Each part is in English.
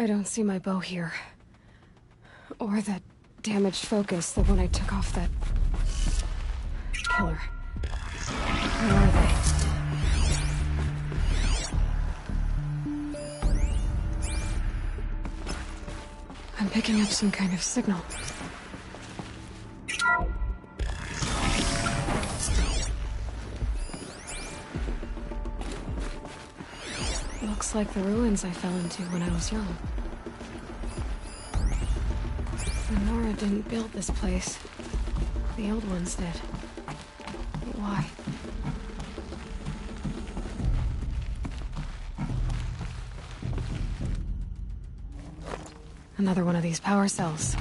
I don't see my bow here. Or that damaged focus, the one I took off that... killer. Where are they? I'm picking up some kind of signal. Looks like the ruins I fell into when I was young. Nora didn't build this place. The old ones did. Why? Another one of these power cells.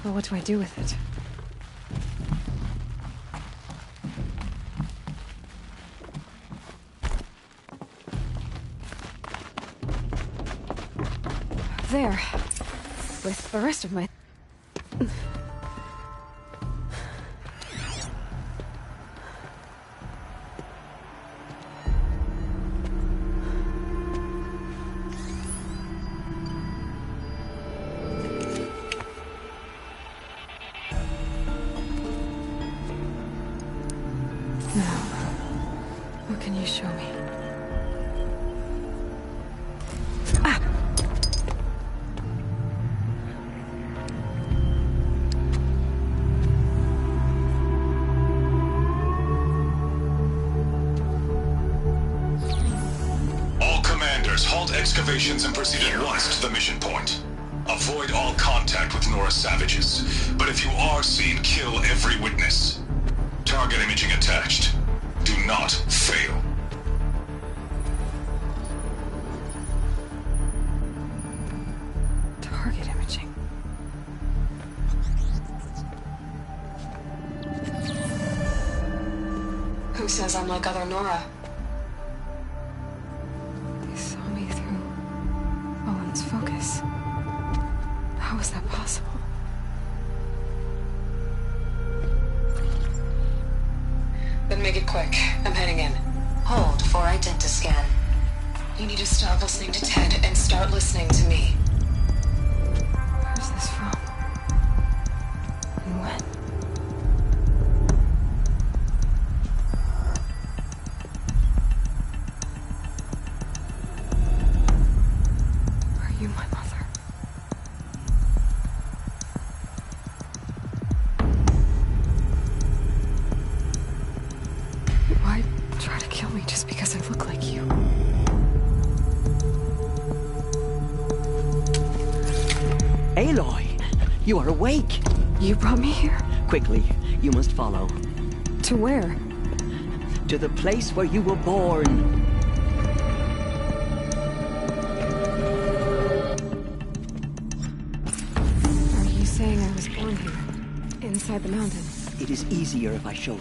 But what do I do with it? There. With the rest of my... What can you show me? Ah! All commanders, halt excavations and proceed at once to the mission point. Avoid all contact with Nora savages, but if you are seen, kill every witness. Target imaging attached. Do not fail. Target imaging. Who says I'm like other Nora? They saw me through Owen's focus. How is that possible? Then make it quick. I'm heading in. Hold for identiscan. You need to stop listening to Ted and start listening to me. Where's this from? And when? Are you my mother? Why try to kill me just because I look like you? Aloy, you are awake. You brought me here? Quickly, you must follow. To where? To the place where you were born. Are you saying I was born here? Inside the mountain? It is easier if I show you.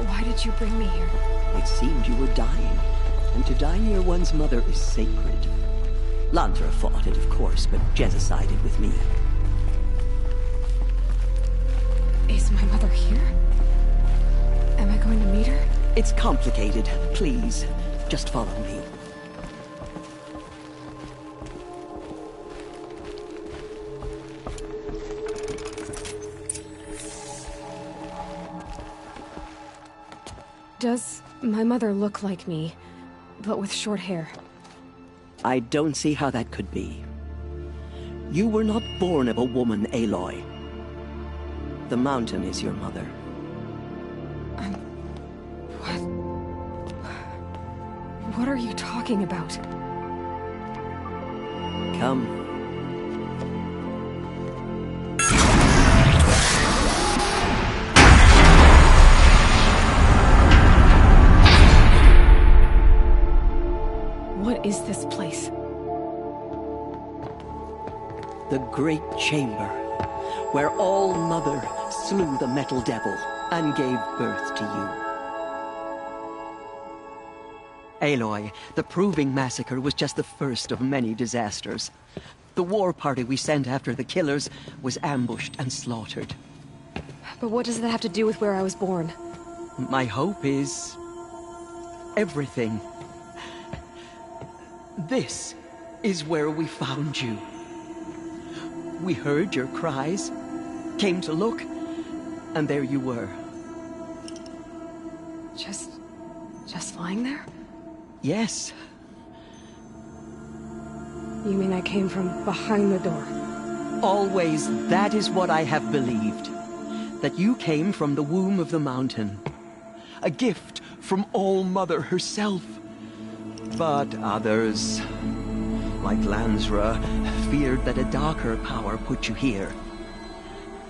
Why did you bring me here? It seemed you were dying, and to die near one's mother is sacred. Lantra fought it, of course, but Jezza sided with me. Is my mother here? Am I going to meet her? It's complicated. Please, just follow me. Does my mother look like me, but with short hair? I don't see how that could be. You were not born of a woman, Aloy. The mountain is your mother. What? What are you talking about? Come. What is this place? The Great Chamber, where All Mother slew the Metal Devil and gave birth to Aloy, the Proving Massacre was just the first of many disasters. The war party we sent after the killers was ambushed and slaughtered. But what does that have to do with where I was born? My hope is... everything. This is where we found you. We heard your cries, came to look, and there you were. Just lying there? Yes. You mean I came from behind the door? Always that is what I have believed. That you came from the womb of the mountain. A gift from All-Mother herself. But others, like Lansra, feared that a darker power put you here.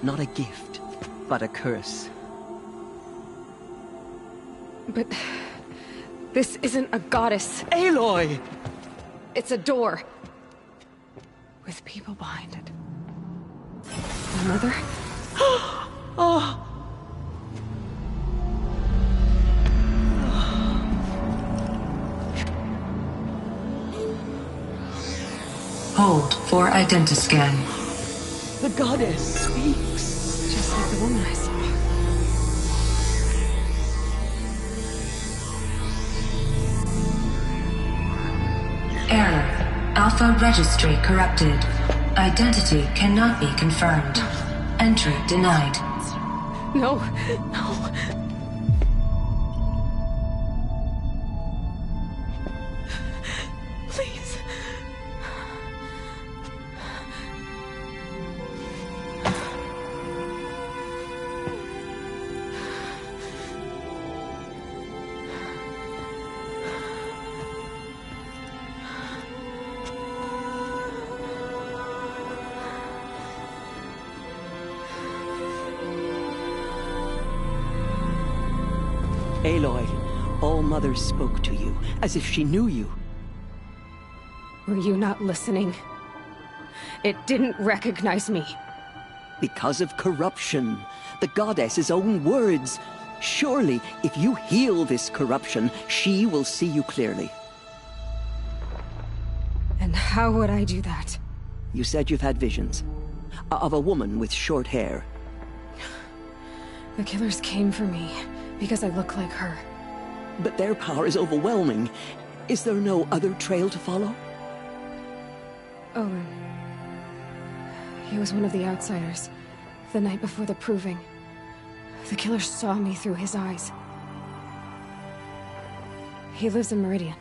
Not a gift, but a curse. But... this isn't a goddess. Aloy! It's a door. With people behind it. My mother? Oh! Hold for identiscan. The goddess speaks. Just like the woman I saw. Error. Alpha registry corrupted. Identity cannot be confirmed. Entry denied. No, no. Please. Aloy, All-Mother spoke to you, as if she knew you. Were you not listening? It didn't recognize me. Because of corruption. The goddess's own words. Surely, if you heal this corruption, she will see you clearly. And how would I do that? You said you've had visions. Of a woman with short hair. The killers came for me, because I look like her. But their power is overwhelming. Is there no other trail to follow? Owen. He was one of the outsiders. The night before the Proving. The killer saw me through his eyes. He lives in Meridian.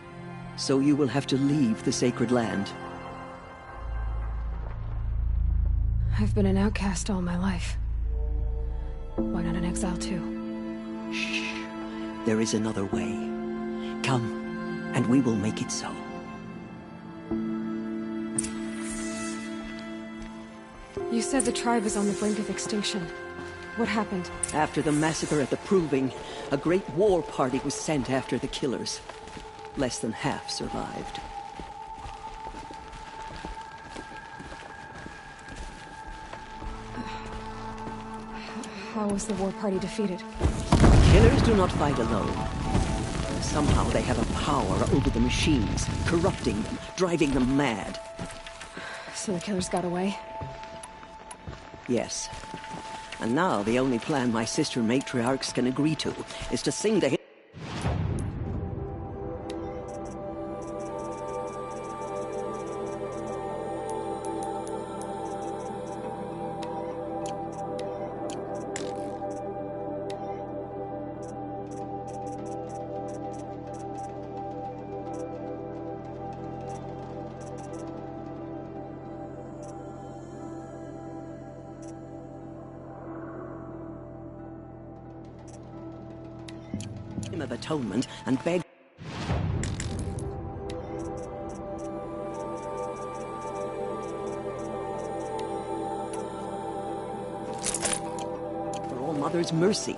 So you will have to leave the sacred land. I've been an outcast all my life. Why not an exile too? Shh. There is another way. Come, and we will make it so. You said the tribe is on the brink of extinction. What happened? After the massacre at the Proving, a great war party was sent after the killers. Less than half survived. How was the war party defeated? Killers do not fight alone. Somehow they have a power over the machines, corrupting them, driving them mad. So the killers got away? Yes. And now the only plan my sister matriarchs can agree to is to sing to him. Of atonement and beg for All-Mother's mercy,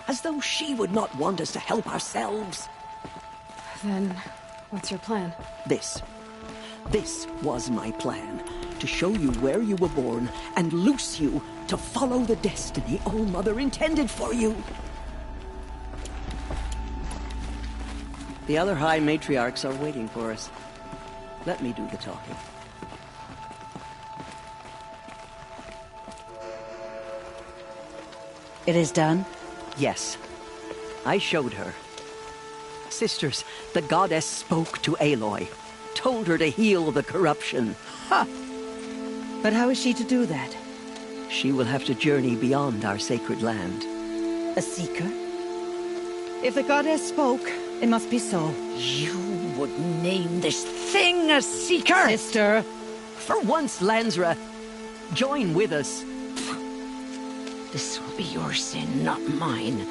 as though she would not want us to help ourselves. Then, what's your plan? This was my plan, to show you where you were born and loose you to follow the destiny All-Mother intended for you. The other High Matriarchs are waiting for us. Let me do the talking. It is done? Yes. I showed her. Sisters, the goddess spoke to Aloy. Told her to heal the corruption. Ha! But how is she to do that? She will have to journey beyond our sacred land. A seeker? If the goddess spoke, it must be so. You would name this thing a seeker? Sister! For once, Lansra, join with us. This will be your sin, not mine.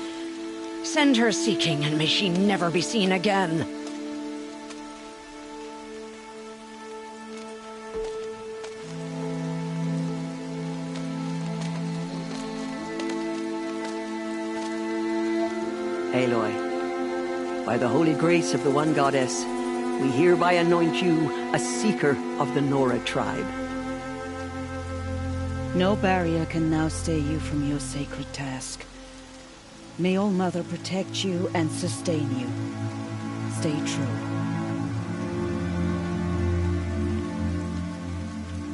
Send her seeking, and may she never be seen again. Aloy, by the holy grace of the One Goddess, we hereby anoint you a seeker of the Nora tribe. No barrier can now stay you from your sacred task. May All Mother protect you and sustain you. Stay true.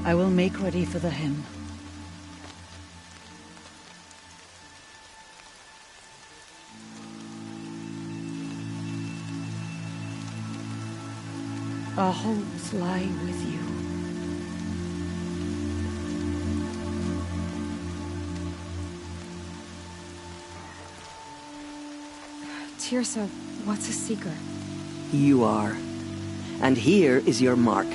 I will make ready for the hymn. Our hopes lie with you. Tirsa, what's a seeker? You are. And here is your mark.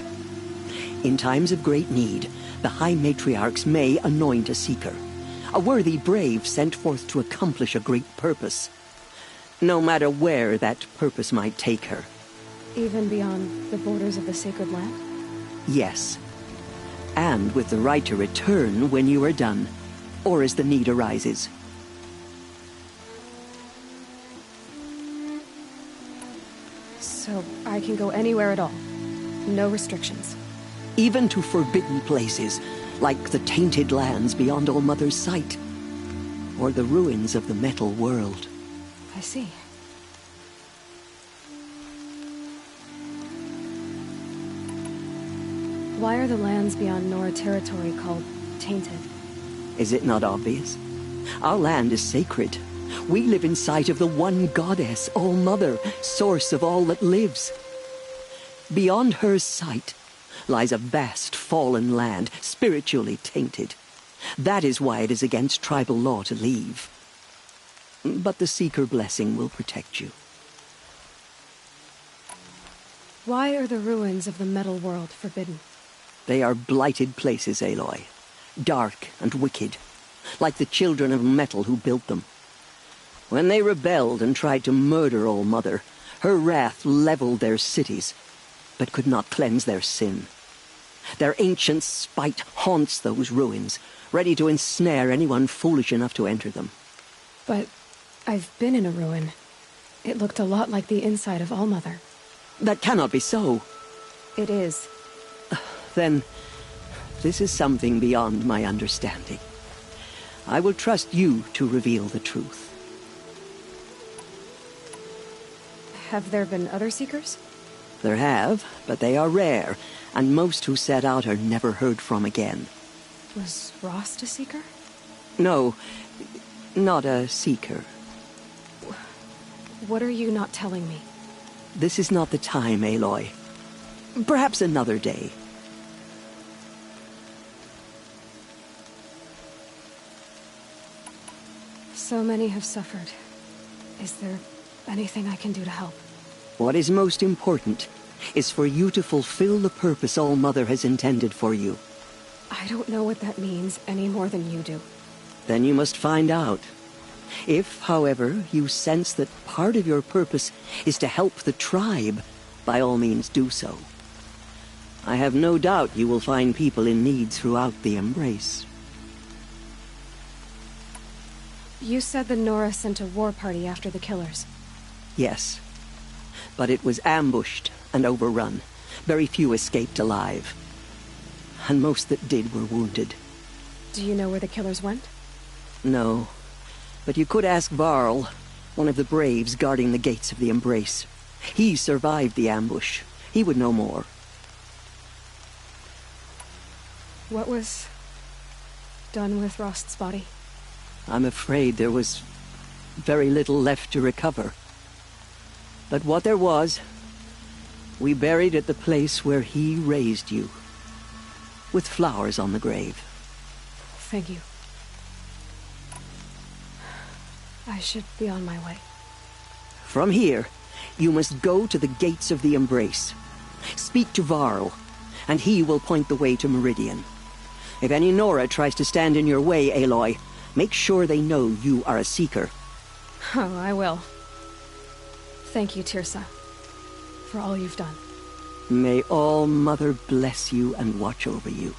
In times of great need, the High Matriarchs may anoint a seeker. A worthy brave sent forth to accomplish a great purpose. No matter where that purpose might take her. Even beyond the borders of the sacred land? Yes. And with the right to return when you are done, or as the need arises. So I can go anywhere at all? No restrictions? Even to forbidden places, like the tainted lands beyond All Mother's sight. Or the ruins of the metal world. I see. Why are the lands beyond Nora territory called tainted? Is it not obvious? Our land is sacred. We live in sight of the One Goddess, All Mother, source of all that lives. Beyond her sight lies a vast fallen land, spiritually tainted. That is why it is against tribal law to leave. But the Seeker blessing will protect you. Why are the ruins of the metal world forbidden? They are blighted places, Aloy. Dark and wicked, like the children of metal who built them. When they rebelled and tried to murder All Mother, her wrath leveled their cities, but could not cleanse their sin. Their ancient spite haunts those ruins, ready to ensnare anyone foolish enough to enter them. But I've been in a ruin. It looked a lot like the inside of All Mother. That cannot be so. It is. Then, this is something beyond my understanding. I will trust you to reveal the truth. Have there been other Seekers? There have, but they are rare, and most who set out are never heard from again. Was Rost a Seeker? No, not a Seeker. What are you not telling me? This is not the time, Aloy. Perhaps another day. So many have suffered. Is there anything I can do to help? What is most important is for you to fulfill the purpose All Mother has intended for you. I don't know what that means any more than you do. Then you must find out. If, however, you sense that part of your purpose is to help the tribe, by all means do so. I have no doubt you will find people in need throughout the Embrace. You said the Nora sent a war party after the killers. Yes. But it was ambushed and overrun. Very few escaped alive. And most that did were wounded. Do you know where the killers went? No. But you could ask Varl, one of the braves guarding the gates of the Embrace. He survived the ambush. He would know more. What was done with Rost's body? I'm afraid there was very little left to recover. But what there was, we buried at the place where he raised you, with flowers on the grave. Thank you. I should be on my way. From here, you must go to the gates of the Embrace. Speak to Varl, and he will point the way to Meridian. If any Nora tries to stand in your way, Aloy, make sure they know you are a Seeker. Oh, I will. Thank you, Tirsa, for all you've done. May All Mother bless you and watch over you.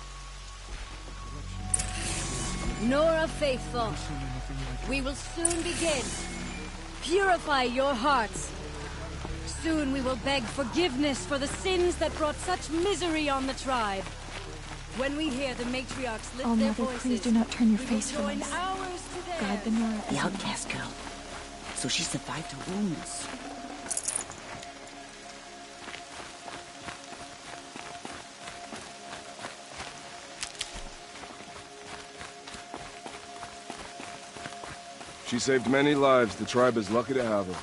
Nora Faithful, we will soon begin. Purify your hearts. Soon we will beg forgiveness for the sins that brought such misery on the tribe. When we hear the matriarchs lift Oh, their Mother, voices, please do not turn your we face will from join us. ours to theirs. Guide the Nora The as outcast girl. So she survived her wounds. She saved many lives. The tribe is lucky to have her.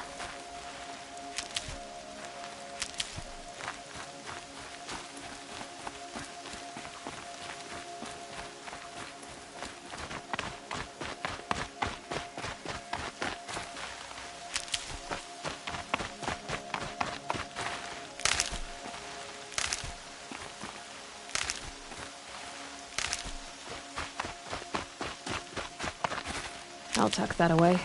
I'll tuck that away.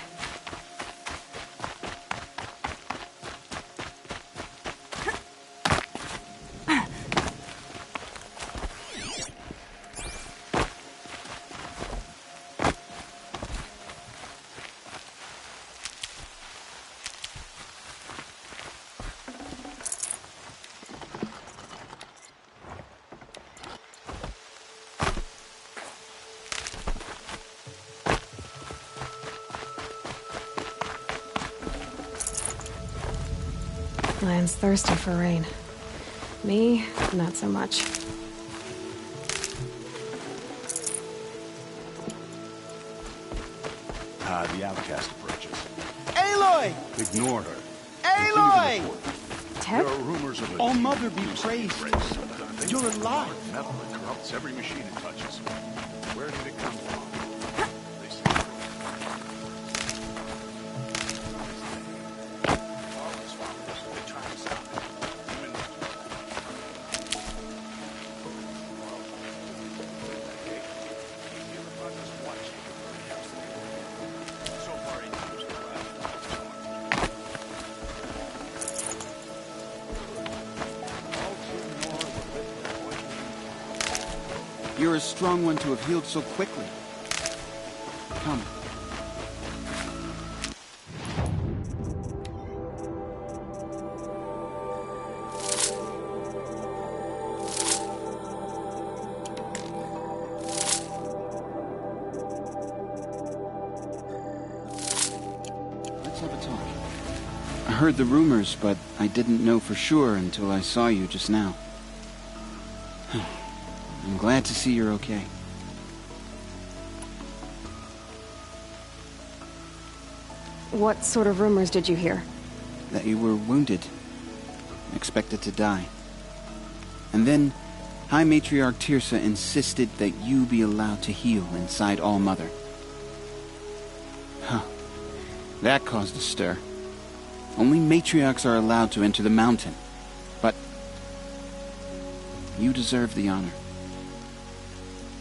Land's thirsty for rain. Me, not so much. The outcast approaches. Aloy! Ignore her. Aloy! Teb? There are rumors of a All deep Mother be use of praised. the race. You're alive. Metal that corrupts every machine it touches. Where did it come from? They say all its followers, they try to stop it. Human so far it seems to You're a strong one to have healed so quickly. Come. Let's have a talk. I heard the rumors, but I didn't know for sure until I saw you just now. I'm glad to see you're okay. What sort of rumors did you hear? That you were wounded. Expected to die. And then, High Matriarch Tirsa insisted that you be allowed to heal inside All Mother. Huh. That caused a stir. Only matriarchs are allowed to enter the mountain. But you deserve the honor.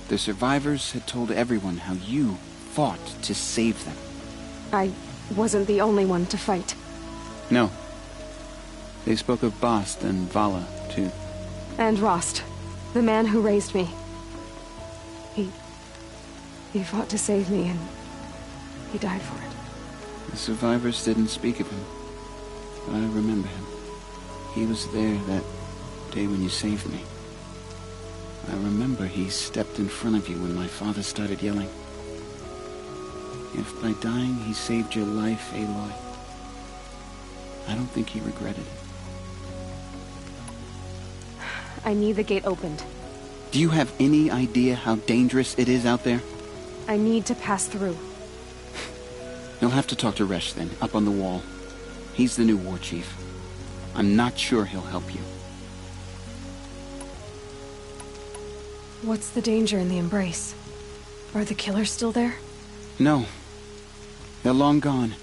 The survivors had told everyone how you fought to save them. I wasn't the only one to fight. No. They spoke of Bast and Vala, too. And Rost, the man who raised me. He fought to save me, and he died for it. The survivors didn't speak of him, but I remember him. He was there that day when you saved me. I remember he stepped in front of you when my father started yelling. If by dying he saved your life, Aloy, I don't think he regretted it. I need the gate opened. Do you have any idea how dangerous it is out there? I need to pass through. You'll have to talk to Resh then, up on the wall. He's the new war chief. I'm not sure he'll help you. What's the danger in the embrace? Are the killers still there? No. They're long gone.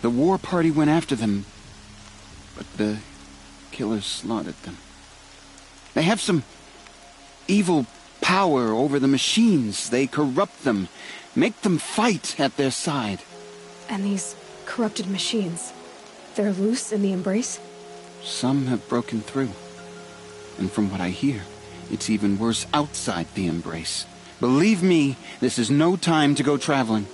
The war party went after them, but the killers slaughtered them. They have some evil power over the machines. They corrupt them, make them fight at their side. And these corrupted machines, they're loose in the embrace? Some have broken through. And from what I hear, it's even worse outside the embrace. Believe me, this is no time to go traveling.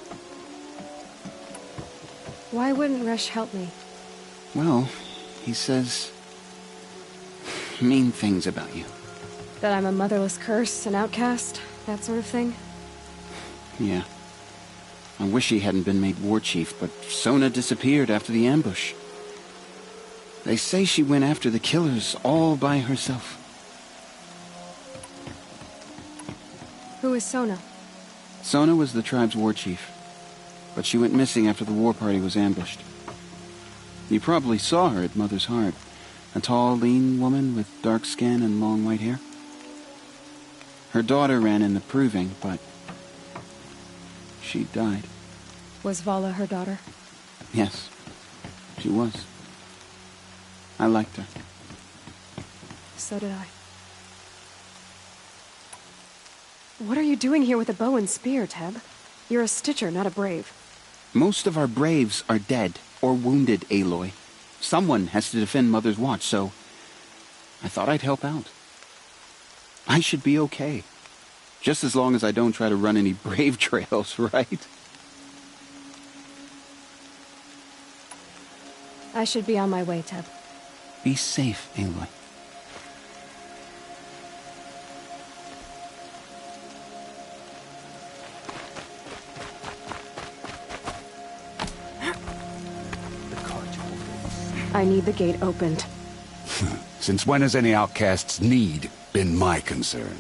Why wouldn't Resh help me? Well, he says mean things about you. That I'm a motherless curse, an outcast, that sort of thing? Yeah. I wish he hadn't been made war chief, but Sona disappeared after the ambush. They say she went after the killers all by herself. Who is Sona? Sona was the tribe's war chief, but she went missing after the war party was ambushed. You probably saw her at Mother's Heart. A tall, lean woman with dark skin and long white hair. Her daughter ran in the proving, but she died. Was Vala her daughter? Yes, she was. I liked her. So did I. What are you doing here with a bow and spear, Teb? You're a Stitcher, not a Brave. Most of our Braves are dead or wounded, Aloy. Someone has to defend Mother's Watch, so I thought I'd help out. I should be okay. Just as long as I don't try to run any Brave trails, right? I should be on my way, Teb. Be safe, Aloy. I need the gate opened. Since when has any outcast's need been my concern?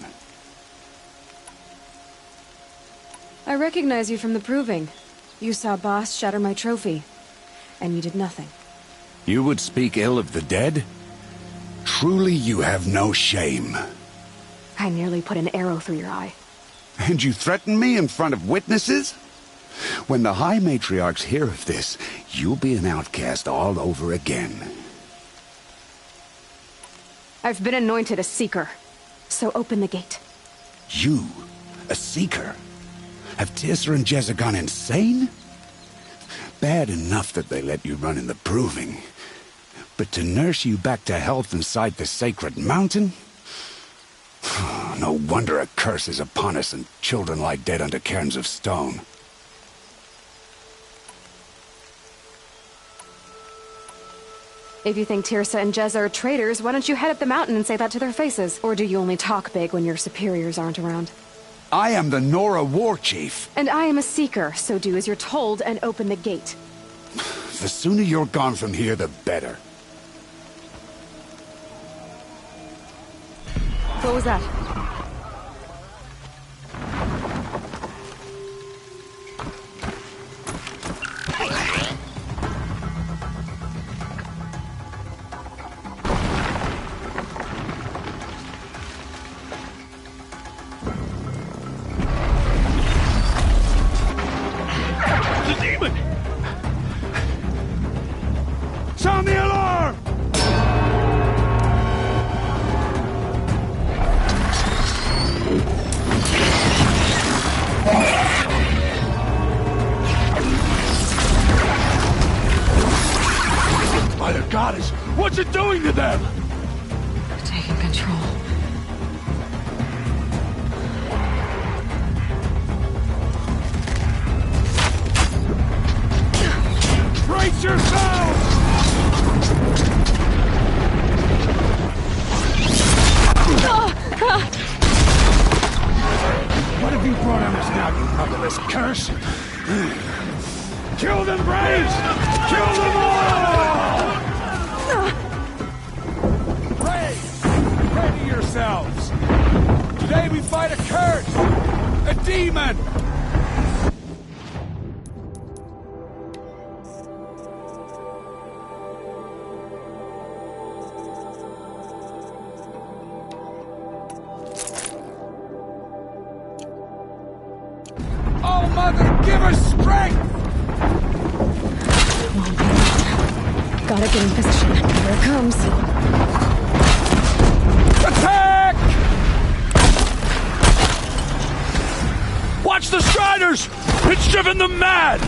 I recognize you from the proving. You saw Boss shatter my trophy, and you did nothing. You would speak ill of the dead? Truly you have no shame. I nearly put an arrow through your eye. And you threaten me in front of witnesses? When the High Matriarchs hear of this, you'll be an outcast all over again. I've been anointed a Seeker, so open the gate. You? A Seeker? Have Tirsa and Jezza gone insane? Bad enough that they let you run in the proving. But to nurse you back to health inside the sacred mountain? No wonder a curse is upon us and children lie dead under cairns of stone. If you think Tirsa and Jezza are traitors, why don't you head up the mountain and say that to their faces? Or do you only talk big when your superiors aren't around? I am the Nora War Chief. And I am a Seeker, so do as you're told and open the gate. The sooner you're gone from here, the better. What was that? Sound the alarm! By the goddess, what's it doing to them? Taking control. Brace yourselves! What have you brought on us now, you motherless curse? Kill them, Braves! Kill them all! Braves, ready your ourselves! Today we fight a curse! A demon! Oh, Mother, give her strength! Come on, baby. Gotta get in position. Here it comes. Attack! Watch the Striders! It's driven them mad!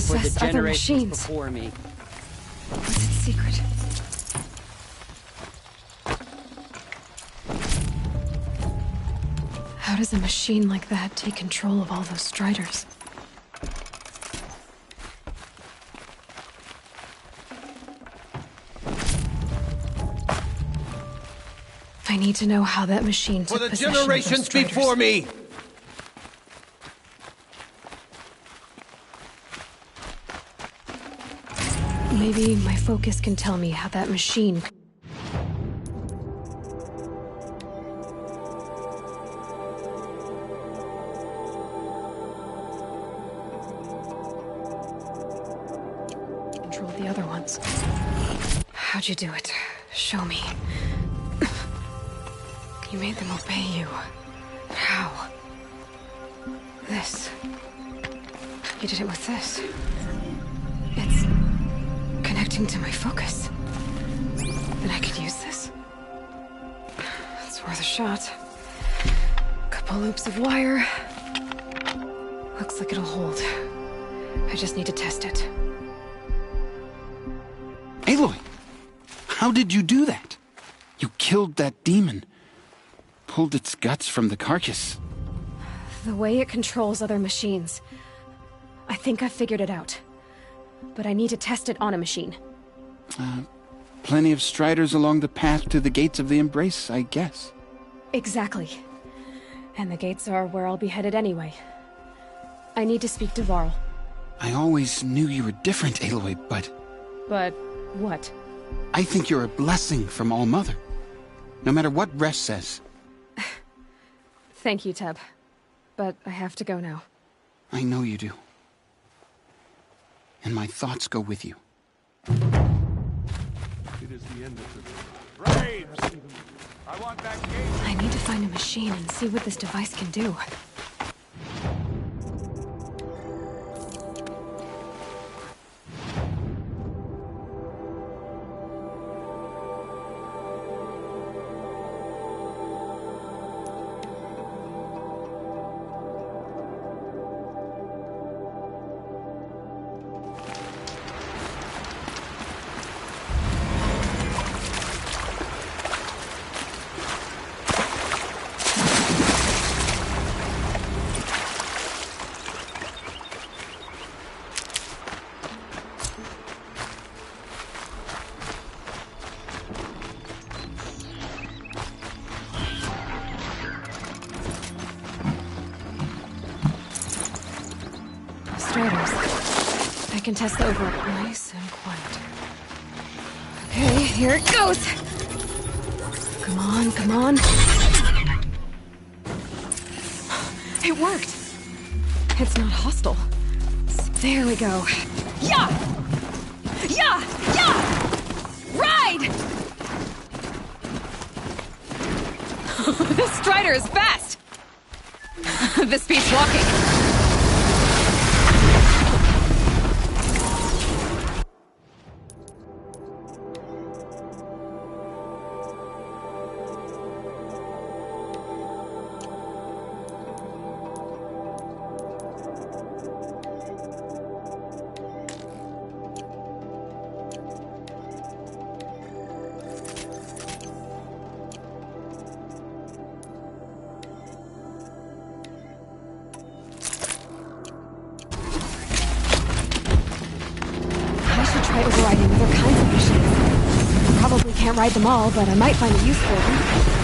Possess other machines. Before me. What's its secret? How does a machine like that take control of all those Striders? I need to know how that machine took For the possession of those generations Striders. before me! Maybe my focus can tell me how that machine... control the other ones. How'd you do it? Show me. You made them obey you. How? This. You did it with this. It's... connecting to my focus. Then I could use this. It's worth a shot. Couple loops of wire. Looks like it'll hold. I just need to test it. Aloy! How did you do that? You killed that demon. Pulled its guts from the carcass. The way it controls other machines. I think I've figured it out. But I need to test it on a machine. Plenty of Striders along the path to the gates of the Embrace, I guess. Exactly. And the gates are where I'll be headed anyway. I need to speak to Varl. I always knew you were different, Aloy, but... But what? I think you're a blessing from All Mother. No matter what Resh says. Thank you, Teb. But I have to go now. I know you do. And my thoughts go with you. It is the end of the Braves! I want that gate! I need to find a machine and see what this device can do. I can test the overall. Nice and quiet. Okay, here it goes! Come on, come on. It worked! It's not hostile. There we go. Yeah! Yeah! Yeah! Ride! This Strider is fast! This beats walking. try overriding other kinds of machines. Probably can't ride them all, but I might find a use for them.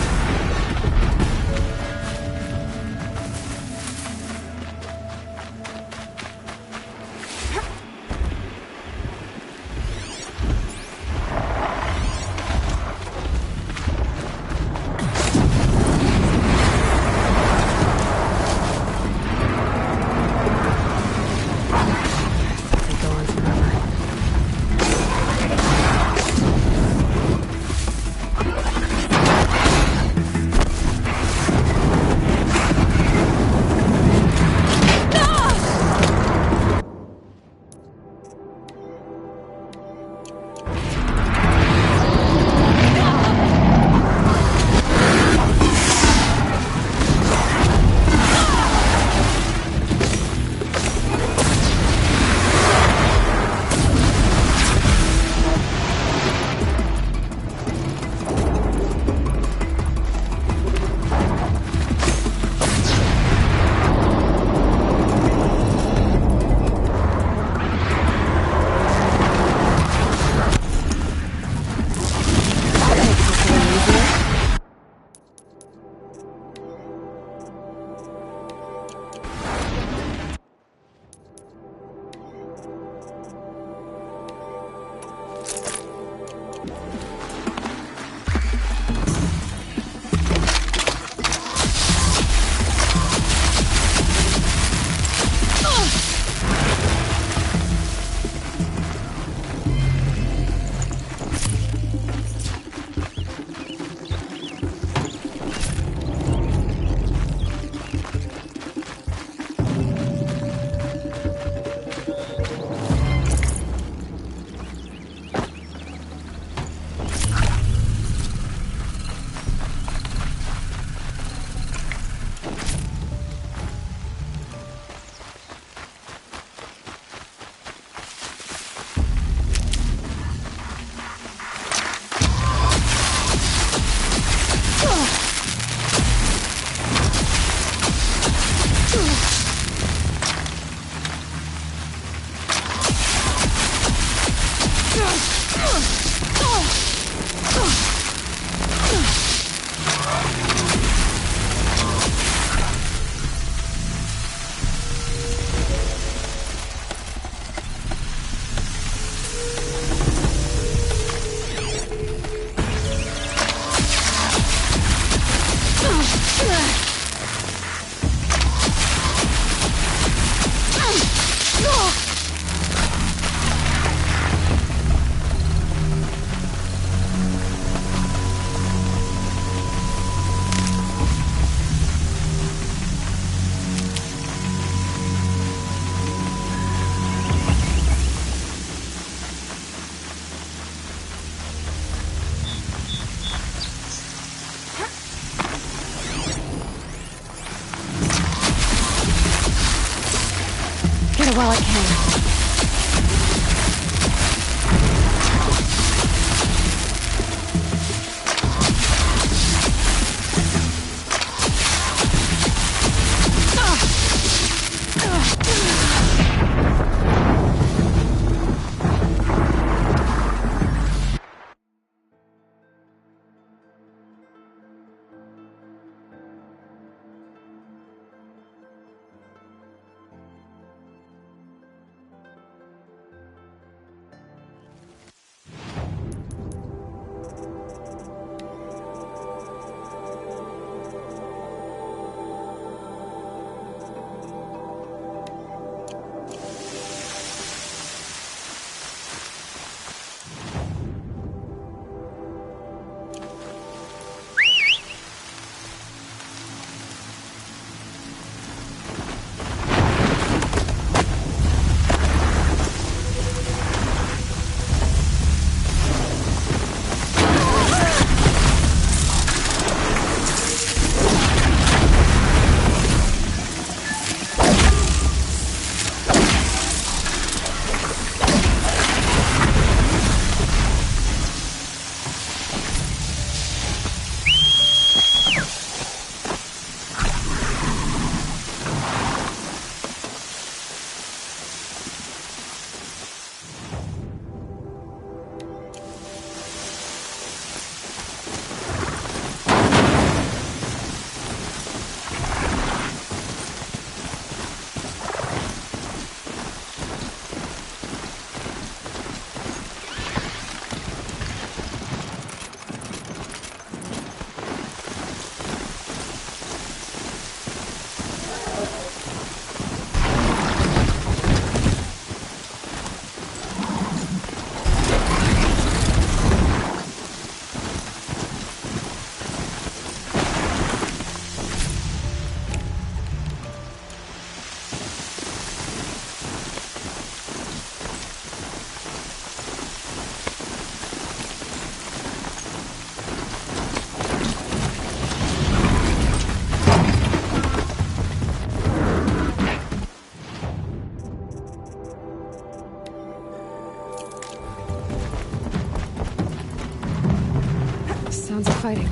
sounds of fighting.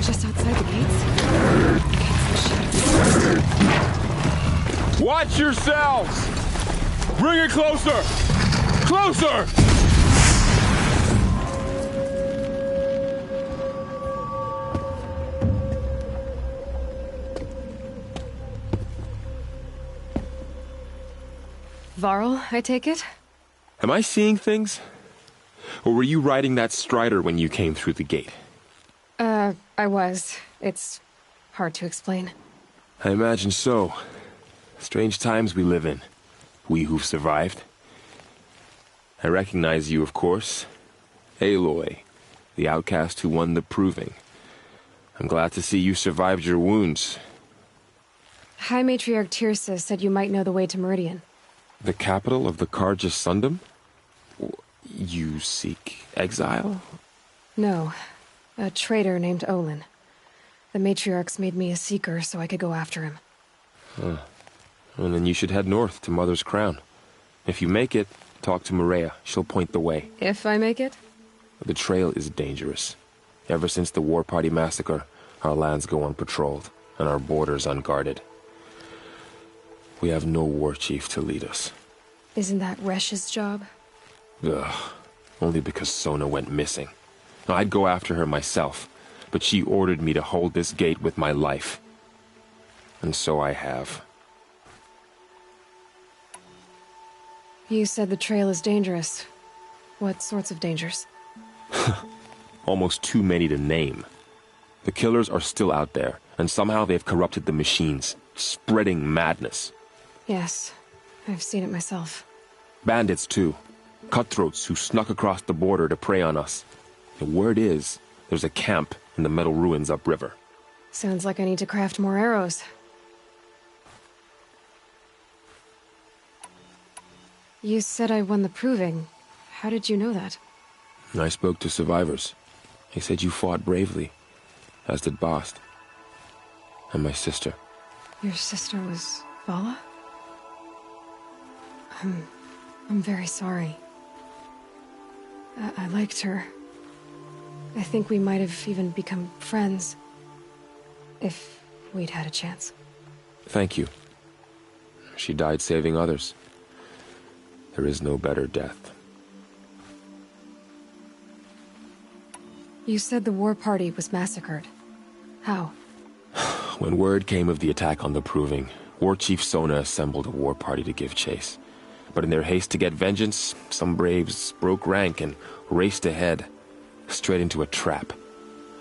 Just outside the gates. Watch yourselves! Bring it closer! Closer! Varl, I take it? Am I seeing things? Or were you riding that strider when you came through the gate? I was. It's hard to explain. I imagine so. Strange times we live in. We who've survived. I recognize you, of course. Aloy, the outcast who won the proving. I'm glad to see you survived your wounds. High Matriarch Tirsa said you might know the way to Meridian. The capital of the Carja Sundom? You seek exile? No. A traitor named Olin. The Matriarchs made me a seeker so I could go after him. Huh. Well, then you should head north to Mother's Crown. If you make it, talk to Maria. She'll point the way. If I make it? The trail is dangerous. Ever since the War Party massacre, our lands go unpatrolled, and our borders unguarded. We have no war chief to lead us. Isn't that Resh's job? Ugh. Only because Sona went missing. I'd go after her myself, but she ordered me to hold this gate with my life. And so I have. You said the trail is dangerous. What sorts of dangers? Almost too many to name. The killers are still out there, and somehow they've corrupted the machines, spreading madness. Yes, I've seen it myself. Bandits, too. Cutthroats who snuck across the border to prey on us. The word is, there's a camp in the metal ruins upriver. Sounds like I need to craft more arrows. You said I won the proving. How did you know that? I spoke to survivors. They said you fought bravely, as did Bast. And my sister. Your sister was Vala? I'm very sorry. I liked her. I think we might have even become friends. If we'd had a chance. Thank you. She died saving others. There is no better death. You said the war party was massacred. How? When word came of the attack on the Proving, War Chief Sona assembled a war party to give chase. But in their haste to get vengeance, some braves broke rank and raced ahead, straight into a trap.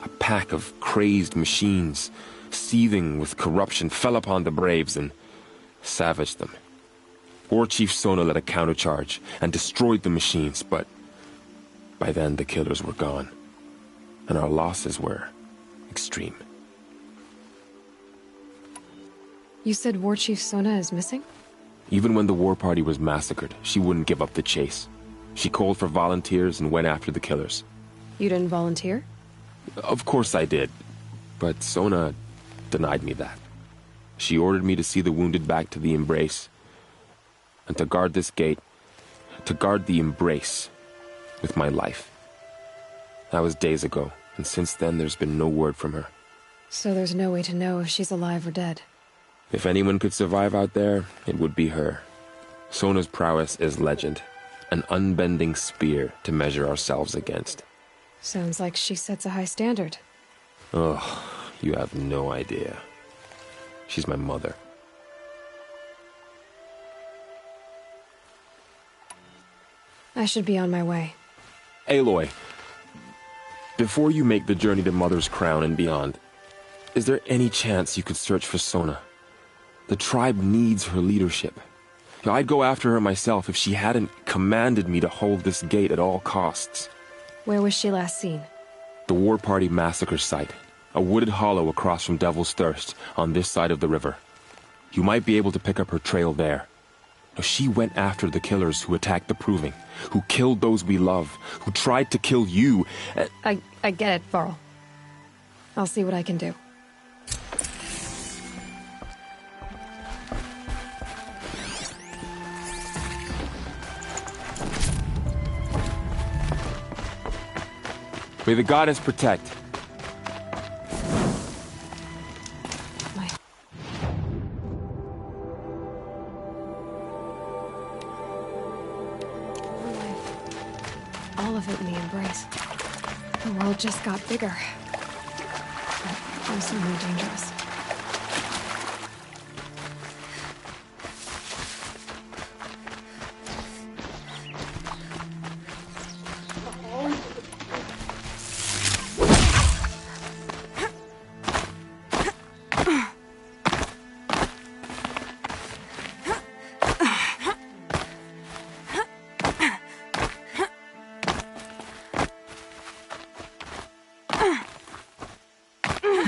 A pack of crazed machines, seething with corruption, fell upon the braves and savaged them. War Chief Sona led a countercharge and destroyed the machines, but by then the killers were gone, and our losses were extreme. You said War Chief Sona is missing? Even when the war party was massacred, she wouldn't give up the chase. She called for volunteers and went after the killers. You didn't volunteer? Of course I did, but Sona denied me that. She ordered me to see the wounded back to the Embrace, and to guard this gate, to guard the Embrace with my life. That was days ago, and since then there's been no word from her. So there's no way to know if she's alive or dead. If anyone could survive out there, it would be her. Sona's prowess is legend, an unbending spear to measure ourselves against. Sounds like she sets a high standard. Oh, you have no idea. She's my mother. I should be on my way. Aloy, before you make the journey to Mother's Crown and beyond, is there any chance you could search for Sona? The tribe needs her leadership. I'd go after her myself if she hadn't commanded me to hold this gate at all costs. Where was she last seen? The War Party massacre site. A wooded hollow across from Devil's Thirst, on this side of the river. You might be able to pick up her trail there. She went after the killers who attacked the Proving, who killed those we love, who tried to kill you. I get it, Varl. I'll see what I can do. May the goddess protect. elevate in the embrace. The world just got bigger, but also more dangerous.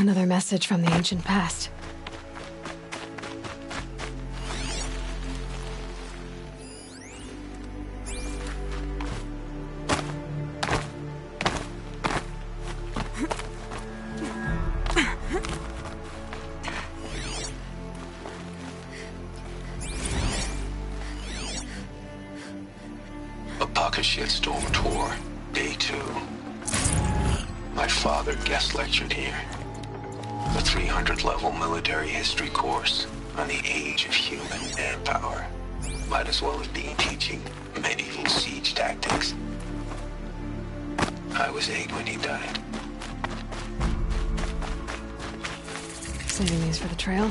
Another message from the ancient past. Apaka Shitstorm Tour, Day 2. My father guest lectured here. A 300-level military history course on the age of human air power. Might as well have been teaching medieval siege tactics. I was 8 when he died. Saving these for the trail.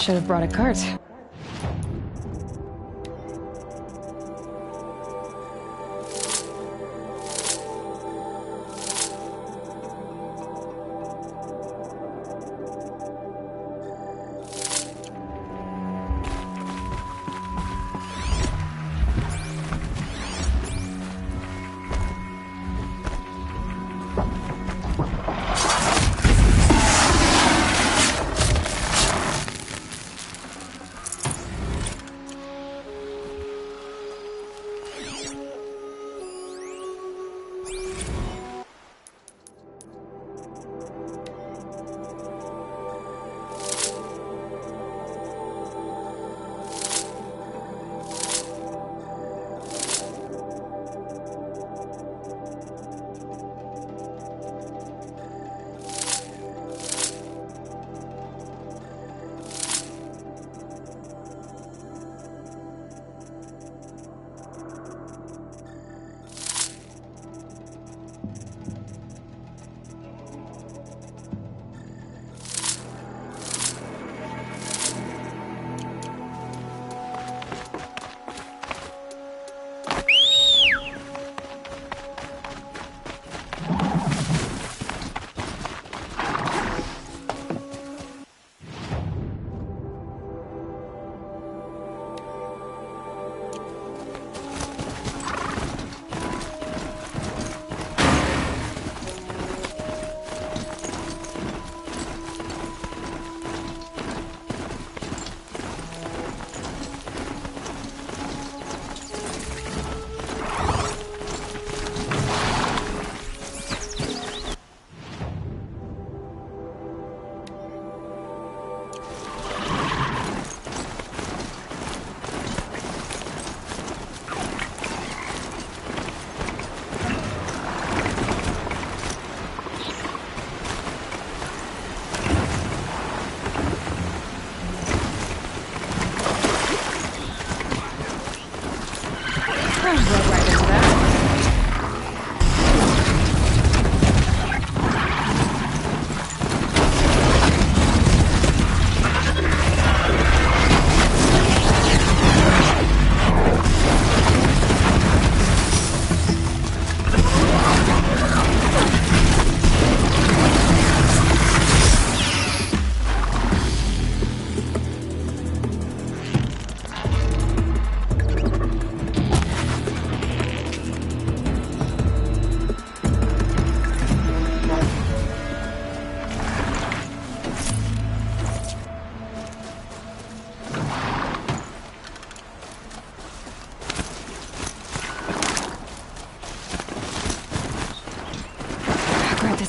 Should have brought a cart. Roll right into that.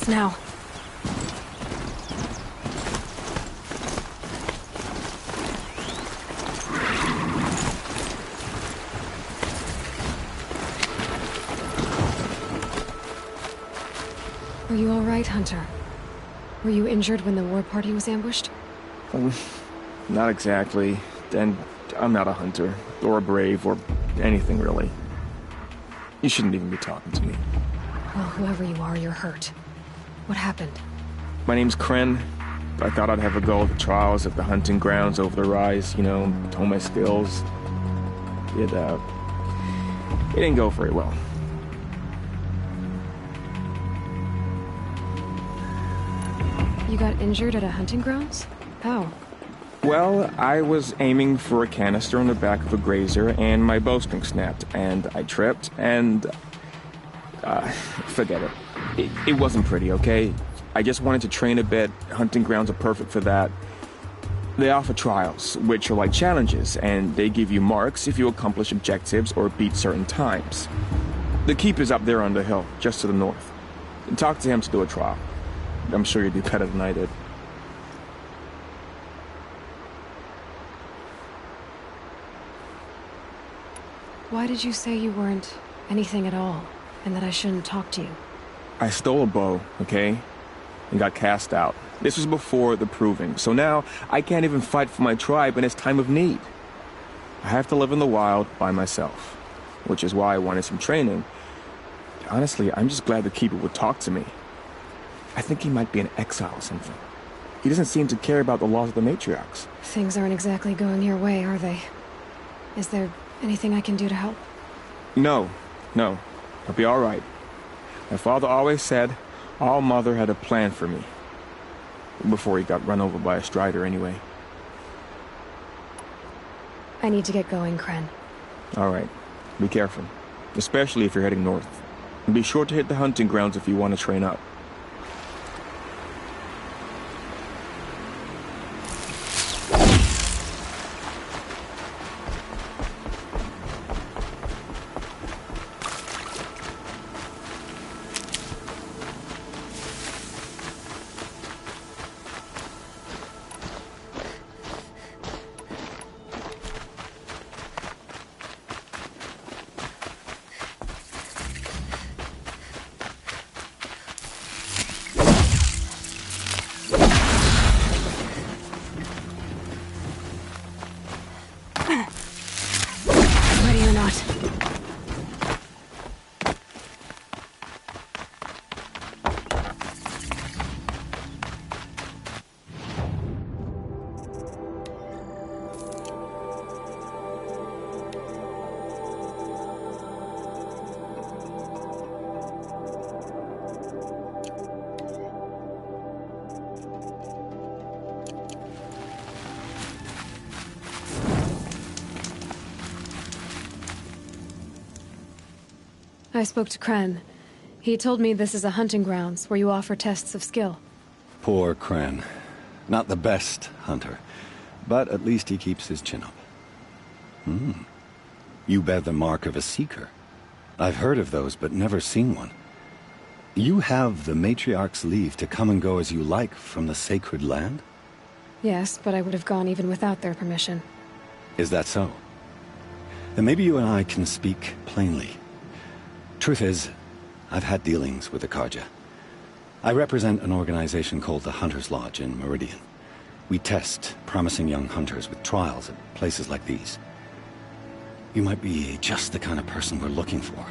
Now. Are you all right, Hunter? Were you injured when the war party was ambushed? Not exactly. And I'm not a hunter, or a brave, or anything really. You shouldn't even be talking to me. Well, whoever you are, you're hurt. What happened? My name's Kren. I thought I'd have a go at the trials at the hunting grounds over the rise, you know, hone my skills. It didn't go very well. You got injured at a hunting grounds? How? Well, I was aiming for a canister on the back of a grazer, and my bowstring snapped, and I tripped, and... forget it. It wasn't pretty, okay? I just wanted to train a bit. Hunting grounds are perfect for that. They offer trials, which are like challenges, and they give you marks if you accomplish objectives or beat certain times. The keep is up there on the hill, just to the north. Talk to him to do a trial. I'm sure you'd do better than I did. Why did you say you weren't anything at all, and that I shouldn't talk to you? I stole a bow, okay? And got cast out. This was before the proving, so now I can't even fight for my tribe in its time of need. I have to live in the wild by myself, which is why I wanted some training. Honestly, I'm just glad the Keeper would talk to me. I think he might be in exile or something. He doesn't seem to care about the laws of the matriarchs. Things aren't exactly going your way, are they? Is there anything I can do to help? No. I'll be all right. My father always said All Mother had a plan for me. Before he got run over by a strider, anyway. I need to get going, Kren. All right. Be careful. Especially if you're heading north. And be sure to hit the hunting grounds if you want to train up. I spoke to Kren. He told me this is a hunting grounds where you offer tests of skill. Poor Kren. Not the best hunter, but at least he keeps his chin up. You bear the mark of a seeker. I've heard of those, but never seen one. You have the matriarch's leave to come and go as you like from the sacred land? Yes, but I would have gone even without their permission. Is that so? Then maybe you and I can speak plainly. Truth is, I've had dealings with the Carja. I represent an organization called the Hunter's Lodge in Meridian. We test promising young hunters with trials at places like these. You might be just the kind of person we're looking for.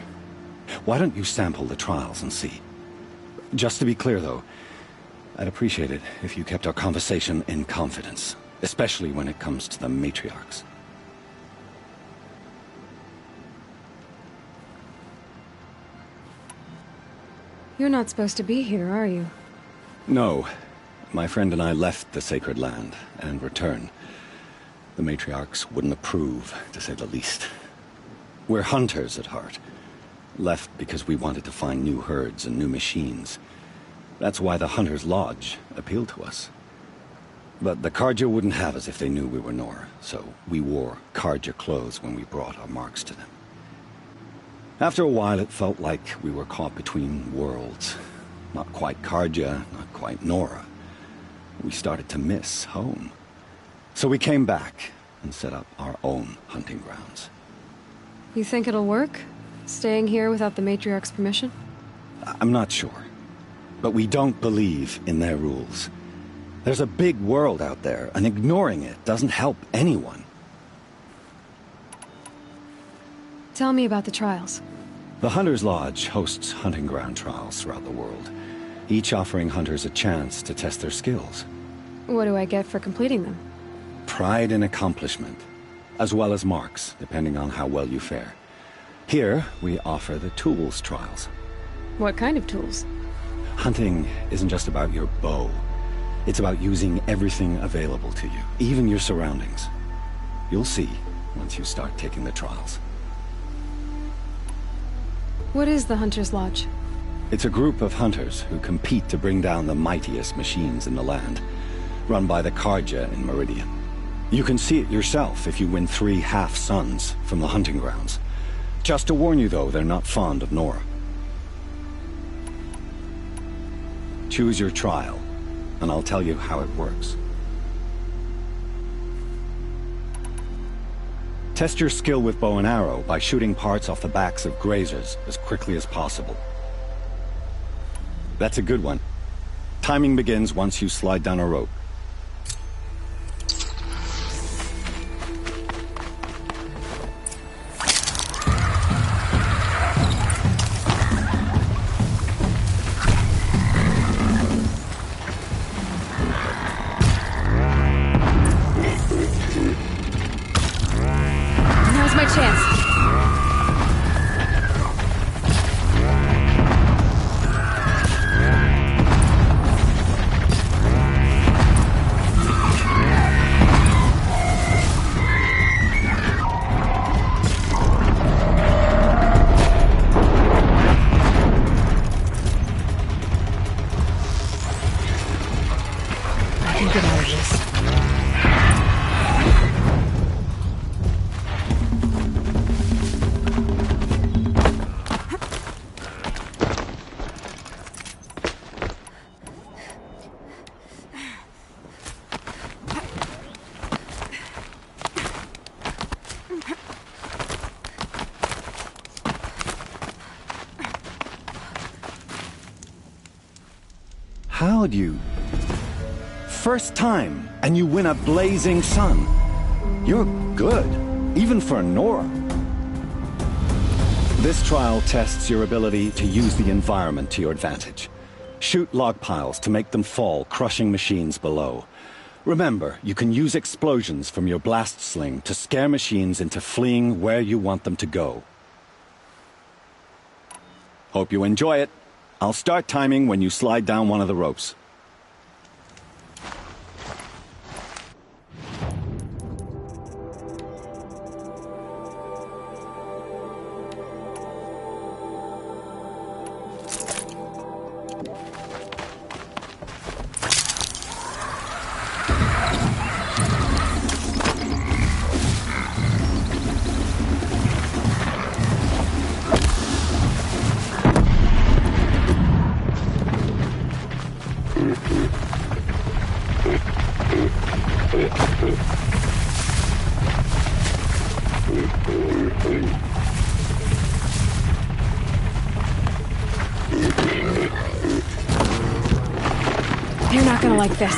Why don't you sample the trials and see? Just to be clear, though, I'd appreciate it if you kept our conversation in confidence, especially when it comes to the matriarchs. You're not supposed to be here, are you? No. My friend and I left the sacred land and returned. The matriarchs wouldn't approve, to say the least. We're hunters at heart. Left because we wanted to find new herds and new machines. That's why the Hunter's Lodge appealed to us. But the Carja wouldn't have us if they knew we were Nora, so we wore Carja clothes when we brought our marks to them. After a while, it felt like we were caught between worlds. Not quite Carja, not quite Nora. We started to miss home. So we came back and set up our own hunting grounds. You think it'll work? Staying here without the matriarch's permission? I'm not sure. But we don't believe in their rules. There's a big world out there, and ignoring it doesn't help anyone. Tell me about the trials. The Hunter's Lodge hosts hunting ground trials throughout the world, each offering hunters a chance to test their skills. What do I get for completing them? Pride in accomplishment, as well as marks, depending on how well you fare. Here, we offer the tools trials. What kind of tools? Hunting isn't just about your bow. It's about using everything available to you, even your surroundings. You'll see once you start taking the trials. What is the Hunter's Lodge? It's a group of hunters who compete to bring down the mightiest machines in the land, run by the Carja in Meridian. You can see it yourself if you win 3 half-suns from the hunting grounds. Just to warn you, though, they're not fond of Nora. Choose your trial, and I'll tell you how it works. Test your skill with bow and arrow by shooting parts off the backs of grazers as quickly as possible. That's a good one. Timing begins once you slide down a rope. Now's my chance. I can get out of this. How'd you... First time, and you win a blazing sun. You're good, even for Nora. This trial tests your ability to use the environment to your advantage. Shoot log piles to make them fall, crushing machines below. Remember, you can use explosions from your blast sling to scare machines into fleeing where you want them to go. Hope you enjoy it. I'll start timing when you slide down one of the ropes. You're not gonna like this.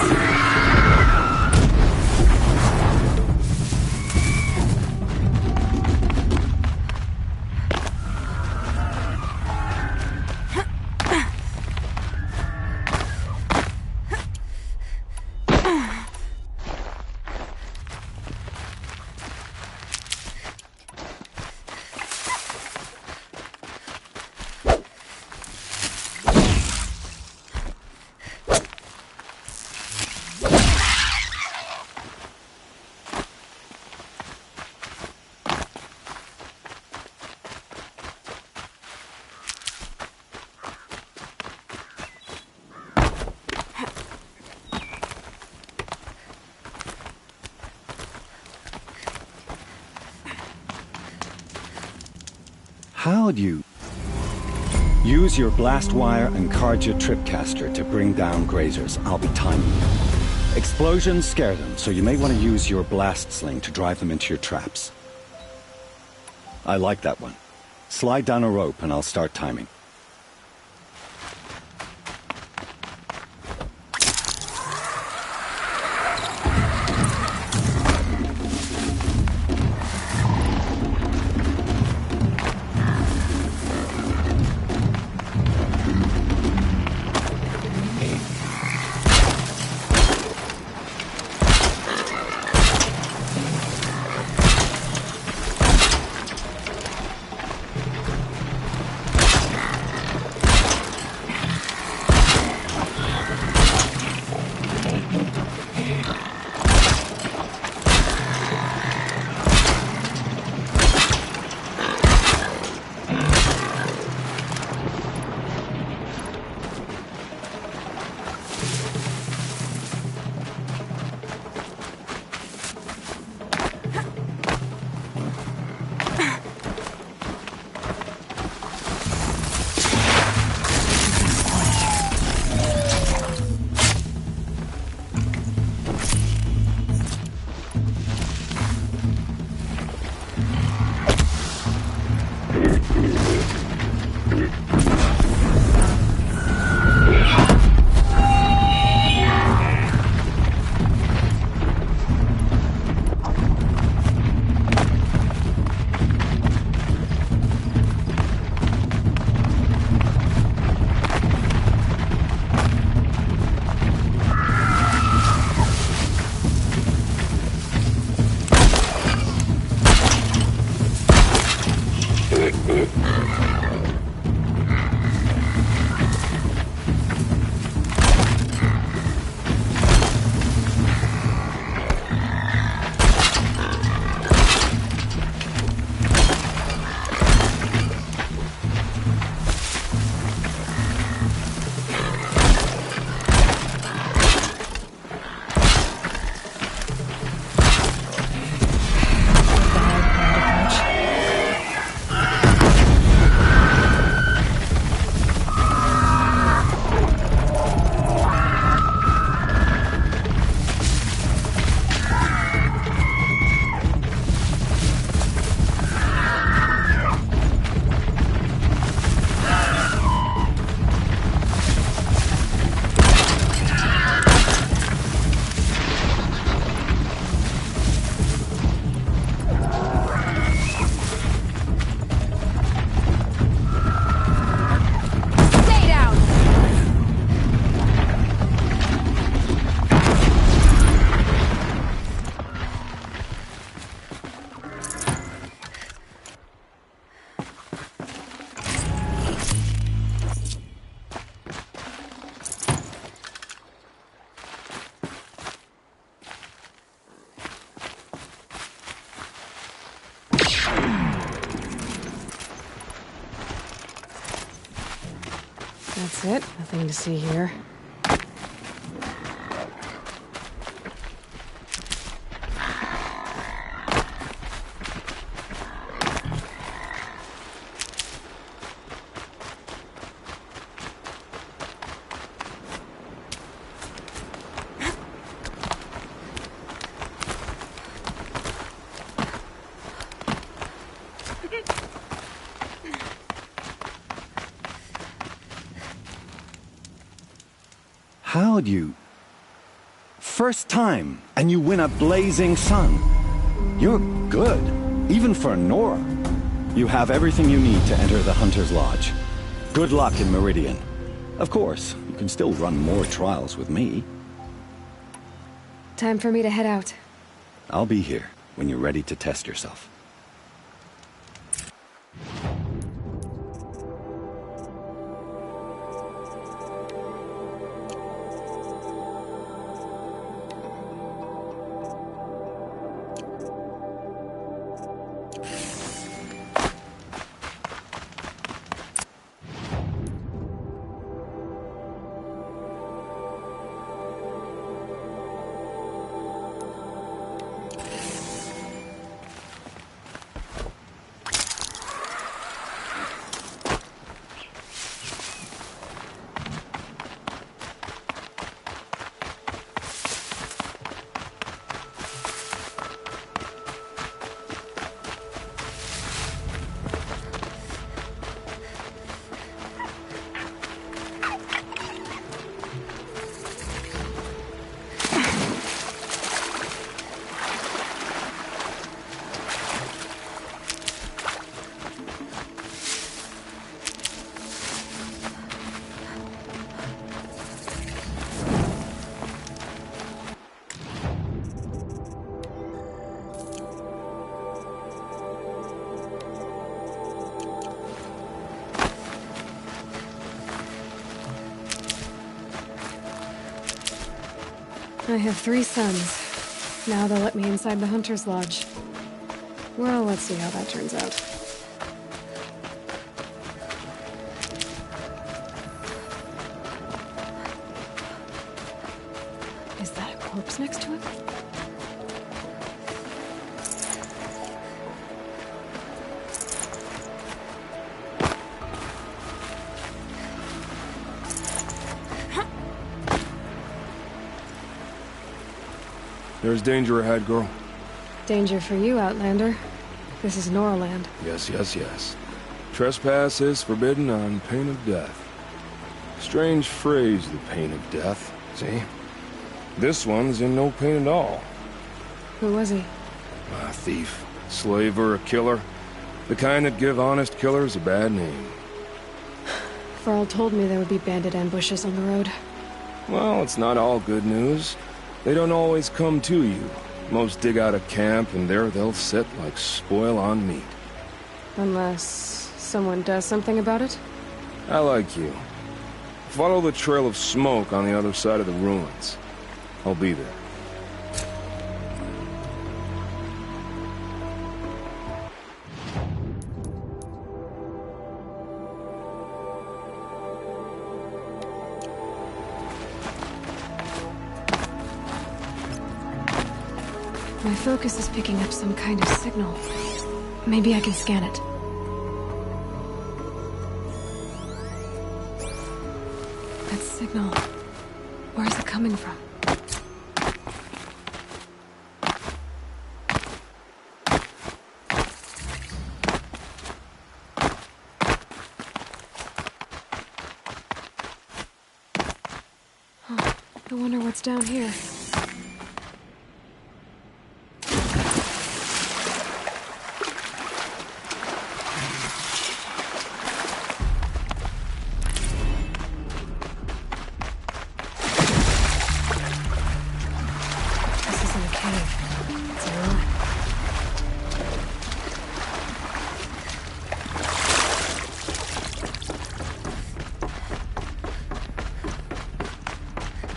How'd you... Use your blast wire and Karja tripcaster to bring down grazers. I'll be timing you. Explosions scare them, so you may want to use your blast sling to drive them into your traps. I like that one. Slide down a rope and I'll start timing. That's it. Nothing to see here. How'd you... First time, and you win a blazing sun. You're good, even for Nora. You have everything you need to enter the Hunter's Lodge. Good luck in Meridian. Of course, you can still run more trials with me. Time for me to head out. I'll be here when you're ready to test yourself. I have 3 sons. Now they'll let me inside the Hunter's Lodge. Well, let's see how that turns out. Is that a corpse next to him? There's danger ahead, girl. Danger for you, Outlander. This is Norland. Yes, yes, yes. Trespass is forbidden on pain of death. Strange phrase, the pain of death. See? This one's in no pain at all. Who was he? A thief, slaver, a killer. The kind that give honest killers a bad name. Farrell told me there would be bandit ambushes on the road. Well, it's not all good news. They don't always come to you. Most dig out a camp, and there they'll sit like spoil on meat. Unless someone does something about it? I like you. Follow the trail of smoke on the other side of the ruins. I'll be there. My focus is picking up some kind of signal. Maybe I can scan it. That signal... where is it coming from? Huh. I wonder what's down here.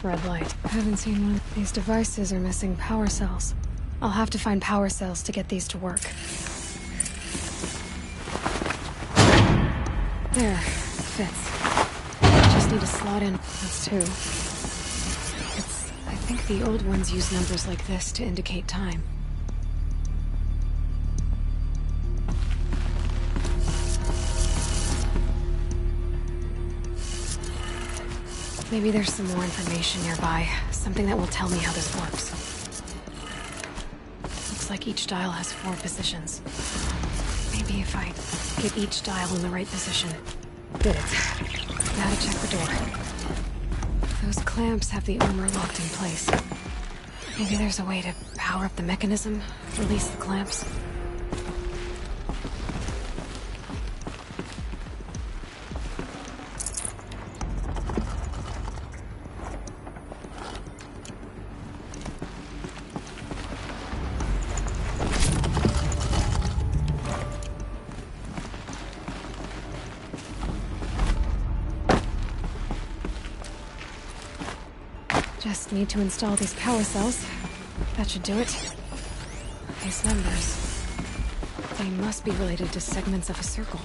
Red light. I haven't seen one. These devices are missing power cells. I'll have to find power cells to get these to work. There. Fits. Just need a slot in. That's 2. I think the old ones use numbers like this to indicate time. Maybe there's some more information nearby. Something that will tell me how this works. Looks like each dial has 4 positions. Maybe if I get each dial in the right position. Did it. Now to check the door. Those clamps have the armor locked in place. Maybe there's a way to power up the mechanism, release the clamps. Just need to install these power cells. That should do it. These numbers... they must be related to segments of a circle.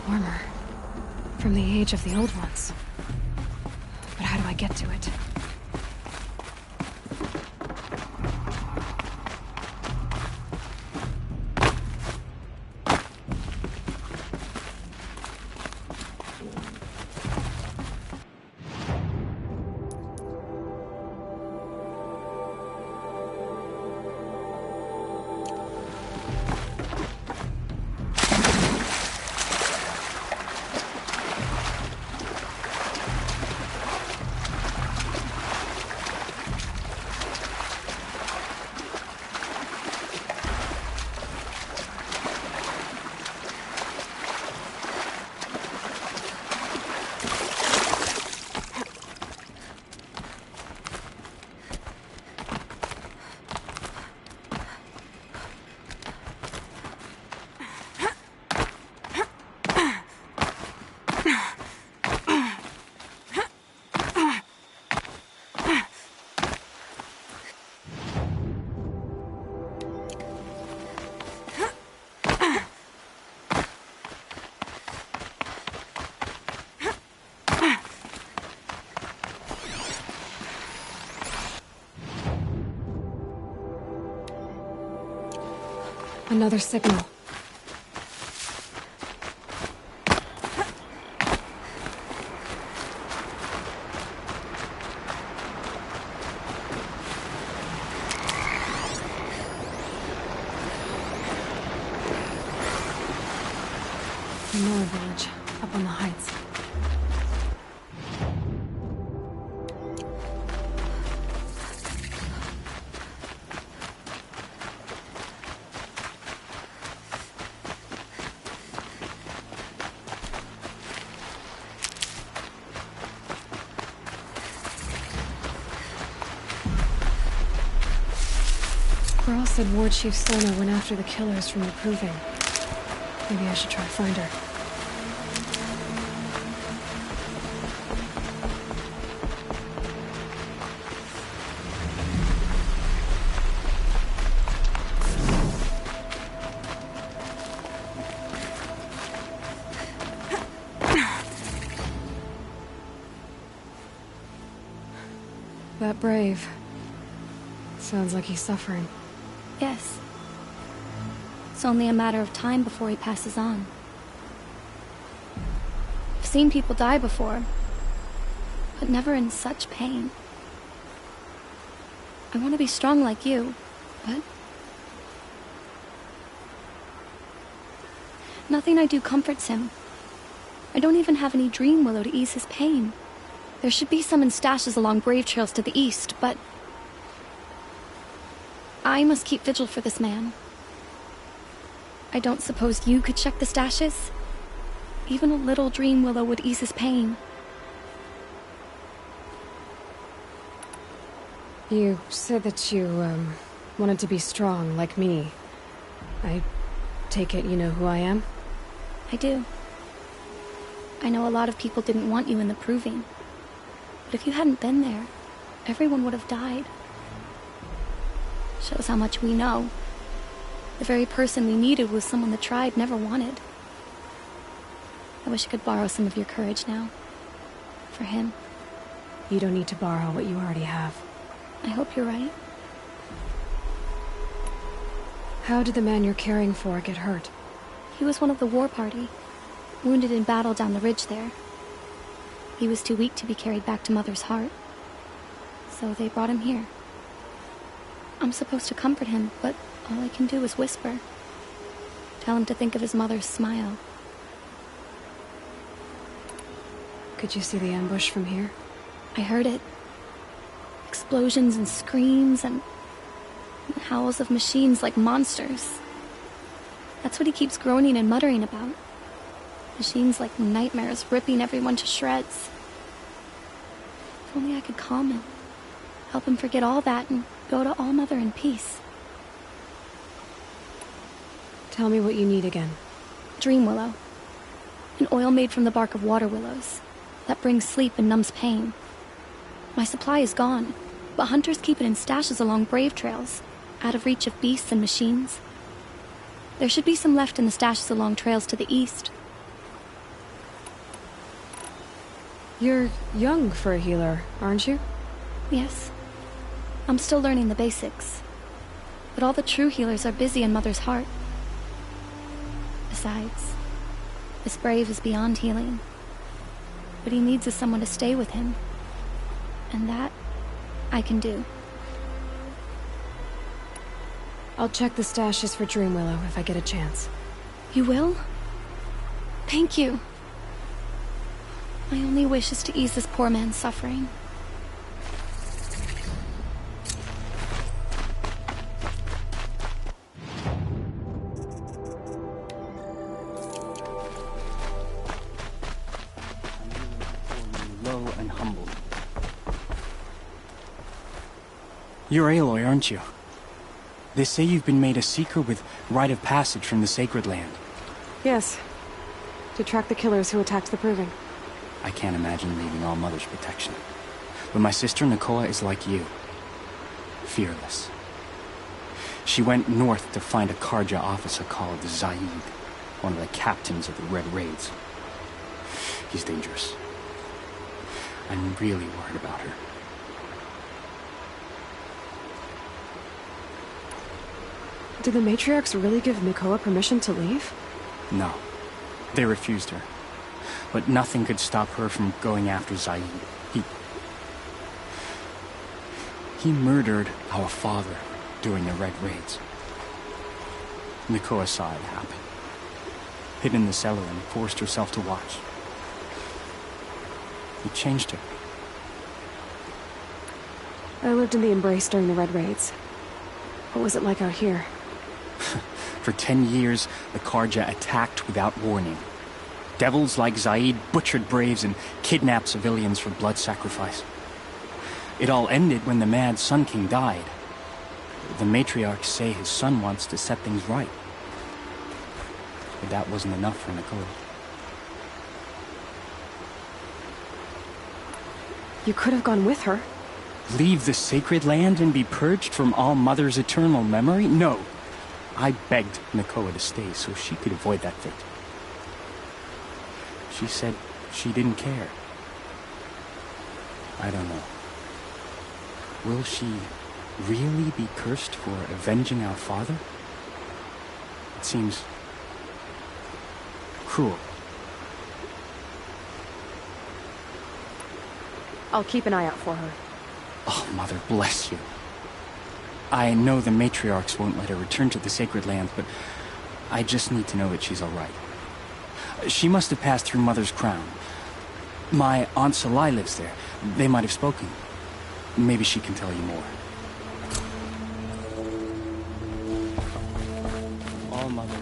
Armor. From the age of the old ones. But how do I get to it? Another signal. The Nora village, up on the heights. Gross said War Chief Sona went after the killers from the Proving. Maybe I should try to find her. That brave. Sounds like he's suffering. Yes. It's only a matter of time before he passes on. I've seen people die before, but never in such pain. I want to be strong like you, but nothing I do comforts him. I don't even have any dream willow to ease his pain. There should be some in stashes along brave trails to the east, but I must keep vigil for this man. I don't suppose you could check the stashes? Even a little dream willow would ease his pain. You said that you, wanted to be strong, like me. I take it you know who I am? I do. I know a lot of people didn't want you in the Proving. But if you hadn't been there, everyone would have died. Shows how much we know. The very person we needed was someone the tribe never wanted. I wish I could borrow some of your courage now. For him. You don't need to borrow what you already have. I hope you're right. How did the man you're caring for get hurt? He was one of the war party. Wounded in battle down the ridge there. He was too weak to be carried back to Mother's heart. So they brought him here. I'm supposed to comfort him, but all I can do is whisper. Tell him to think of his mother's smile. Could you see the ambush from here? I heard it. Explosions and screams and howls of machines like monsters. That's what he keeps groaning and muttering about. Machines like nightmares ripping everyone to shreds. If only I could calm him. Help him forget all that and go to All Mother in peace. Tell me what you need again. Dream willow. An oil made from the bark of water willows. That brings sleep and numbs pain. My supply is gone, but hunters keep it in stashes along brave trails, out of reach of beasts and machines. There should be some left in the stashes along trails to the east. You're young for a healer, aren't you? Yes. I'm still learning the basics. But all the true healers are busy in Mother's heart. Besides, this brave is beyond healing. What he needs is someone to stay with him. And that, I can do. I'll check the stashes for Dream Willow if I get a chance. You will? Thank you. My only wish is to ease this poor man's suffering. Low and humble. You're Aloy, aren't you? They say you've been made a seeker with rite of passage from the Sacred Land. Yes. To track the killers who attacked the Proving. I can't imagine leaving All Mother's protection. But my sister Nakoa is like you. Fearless. She went north to find a Karja officer called Zaid, one of the captains of the Red Raids. He's dangerous. I'm really worried about her. Did the matriarchs really give Mikoa permission to leave? No. They refused her. But nothing could stop her from going after Zaid. He murdered our father during the Red Raids. Mikoa saw it happen. Hid in the cellar and forced herself to watch. It changed her. I lived in the Embrace during the Red Raids. What was it like out here? For 10 years, the Karja attacked without warning. Devils like Zaid butchered braves and kidnapped civilians for blood sacrifice. It all ended when the Mad Sun King died. The matriarchs say his son wants to set things right. But that wasn't enough for Nicole. You could have gone with her. Leave the sacred land and be purged from All Mother's eternal memory? No. I begged Mikoa to stay so she could avoid that fate. She said she didn't care. I don't know. Will she really be cursed for avenging our father? It seems cruel. I'll keep an eye out for her. Oh, Mother bless you. I know the matriarchs won't let her return to the sacred lands, but I just need to know that she's all right. She must have passed through Mother's crown. My Aunt Salai lives there. They might have spoken. Maybe she can tell you more. All Mother.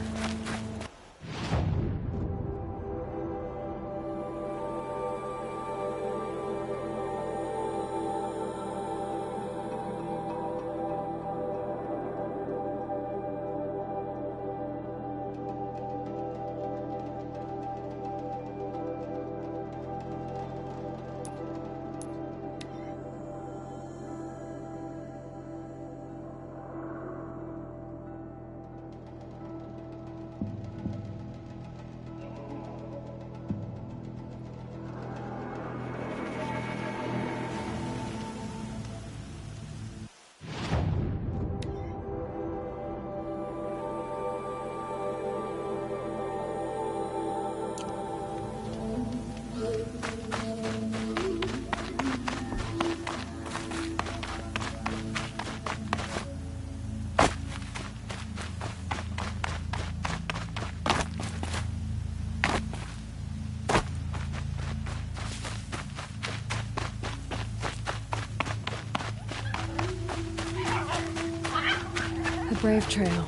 Brave Trail.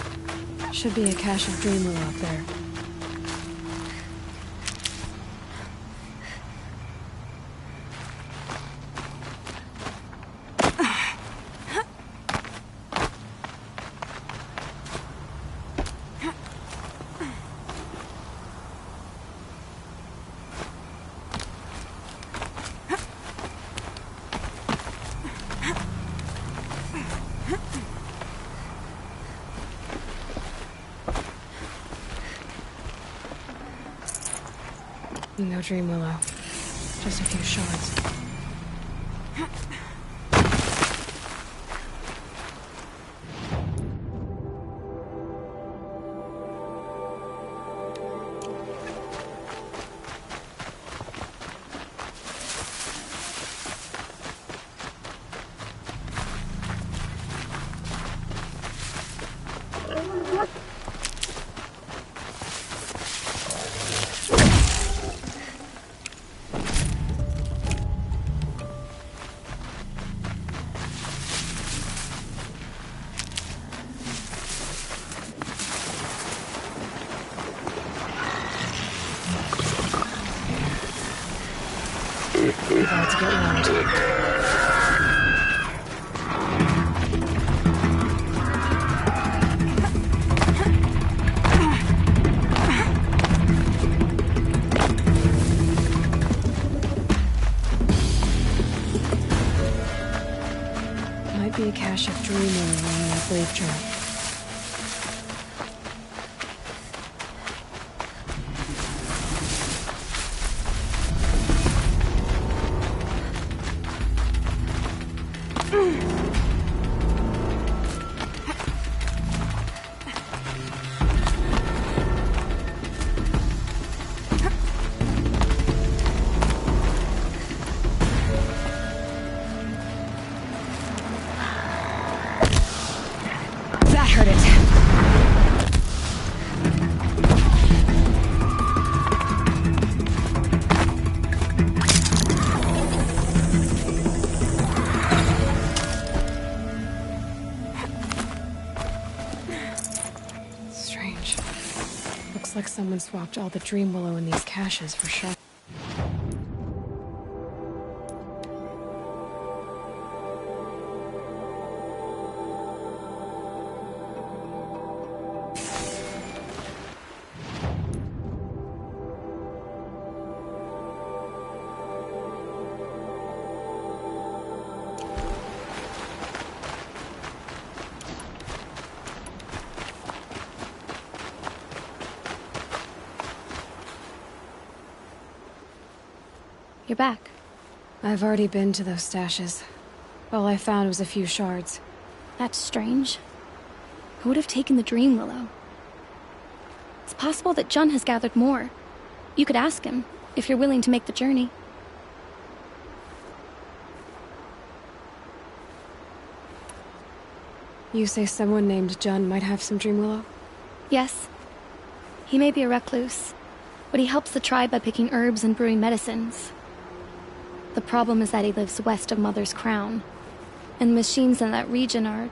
Should be a cache of Dreamwell out there. No Dream Willow. Just a few shards. About to get loud. Might be a cache of Dream Willow along that Brave Trail. Someone swapped all the dream willow in these caches for sure. You're back. I've already been to those stashes. All I found was a few shards. That's strange. Who would have taken the dream willow? It's possible that Jun has gathered more. You could ask him, if you're willing to make the journey. You say someone named Jun might have some dream willow? Yes. He may be a recluse, but he helps the tribe by picking herbs and brewing medicines. The problem is that he lives west of Mother's Crown, and machines in that region are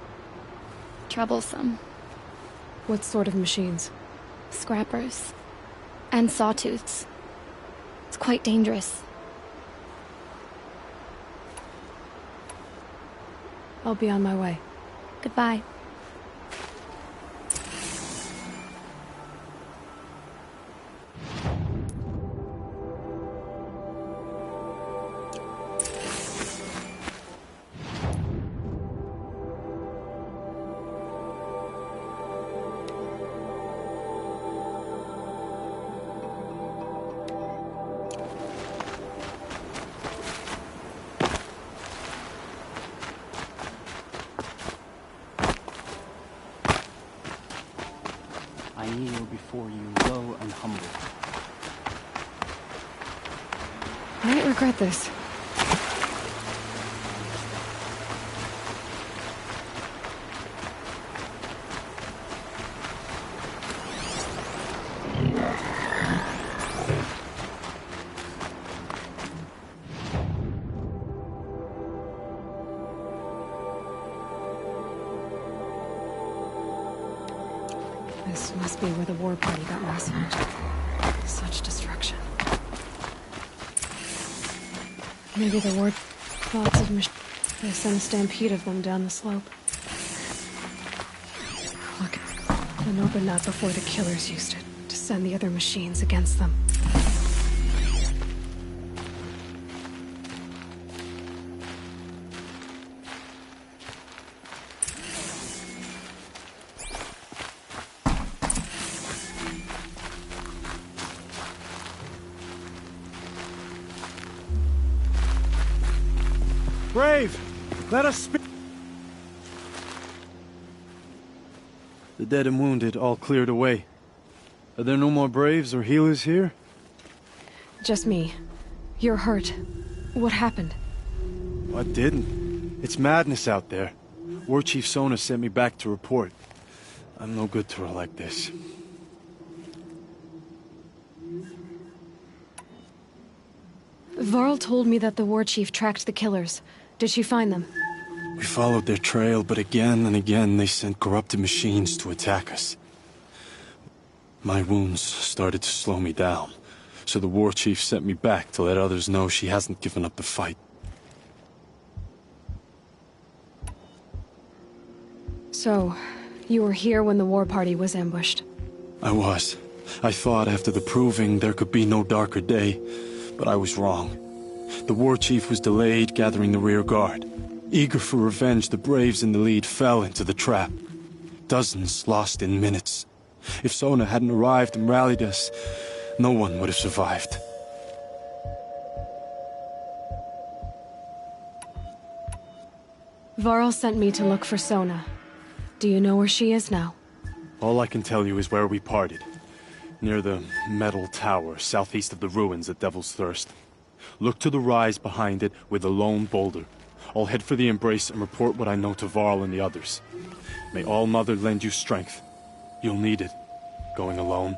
troublesome. What sort of machines? Scrappers. And sawtooths. It's quite dangerous. I'll be on my way. Goodbye. I kneel before you, low and humble. I might regret this. This must be where the war party got massacred. Such destruction. Maybe the war... lots of machines. They sent a stampede of them down the slope. Look, an open up before the killers used it to send the other machines against them. Brave! Let us speak! The dead and wounded all cleared away. Are there no more Braves or healers here? Just me. You're hurt. What happened? I didn't. It's madness out there. War Chief Sona sent me back to report. I'm no good to her like this. Varl told me that the war chief tracked the killers. Did she find them? We followed their trail, but again and again they sent corrupted machines to attack us. My wounds started to slow me down, so the war chief sent me back to let others know she hasn't given up the fight. So, you were here when the war party was ambushed? I was. I thought after the proving there could be no darker day, but I was wrong. The war chief was delayed gathering the rear guard. Eager for revenge, the Braves in the lead fell into the trap. Dozens lost in minutes. If Sona hadn't arrived and rallied us, no one would have survived. Varl sent me to look for Sona. Do you know where she is now? All I can tell you is where we parted. Near the metal tower, southeast of the ruins at Devil's Thirst. Look to the rise behind it with a lone boulder. I'll head for the embrace and report what I know to Varl and the others. May All Mother lend you strength. You'll need it, going alone.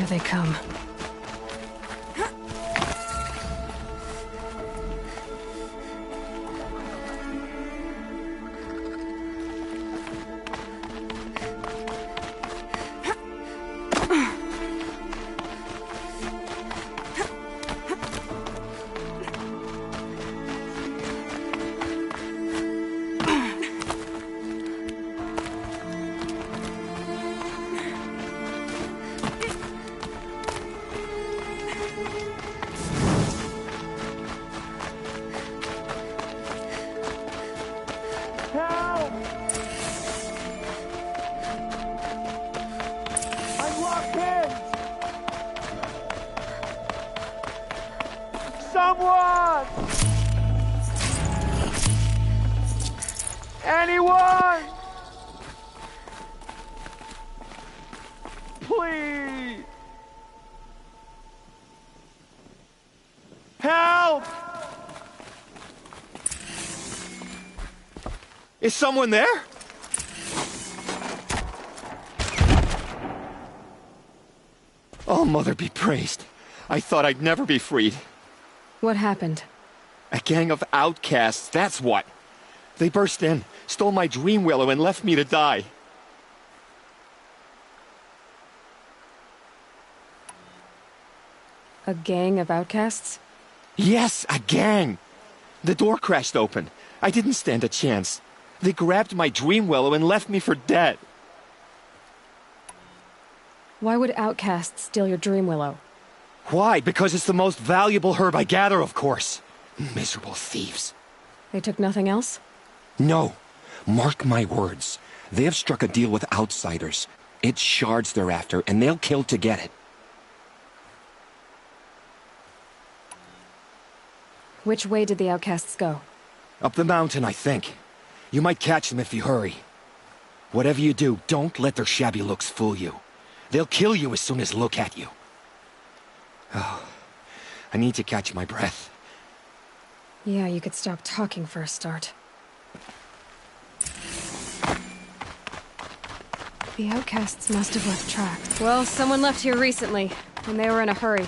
they come. Someone! Anyone! Please! Help! Is someone there? Oh, Mother be praised. I thought I'd never be freed. What happened? A gang of outcasts, that's what. They burst in, stole my dream willow, and left me to die. A gang of outcasts? Yes, a gang. The door crashed open. I didn't stand a chance. They grabbed my dream willow and left me for dead. Why would outcasts steal your dream willow? Why? Because it's the most valuable herb I gather, of course. Miserable thieves. They took nothing else? No. Mark my words. They have struck a deal with outsiders. It's shards they're after, and they'll kill to get it. Which way did the outcasts go? Up the mountain, I think. You might catch them if you hurry. Whatever you do, don't let their shabby looks fool you. They'll kill you as soon as look at you. Oh, I need to catch my breath. Yeah, you could stop talking for a start. The outcasts must have left tracks. Well, someone left here recently, and they were in a hurry.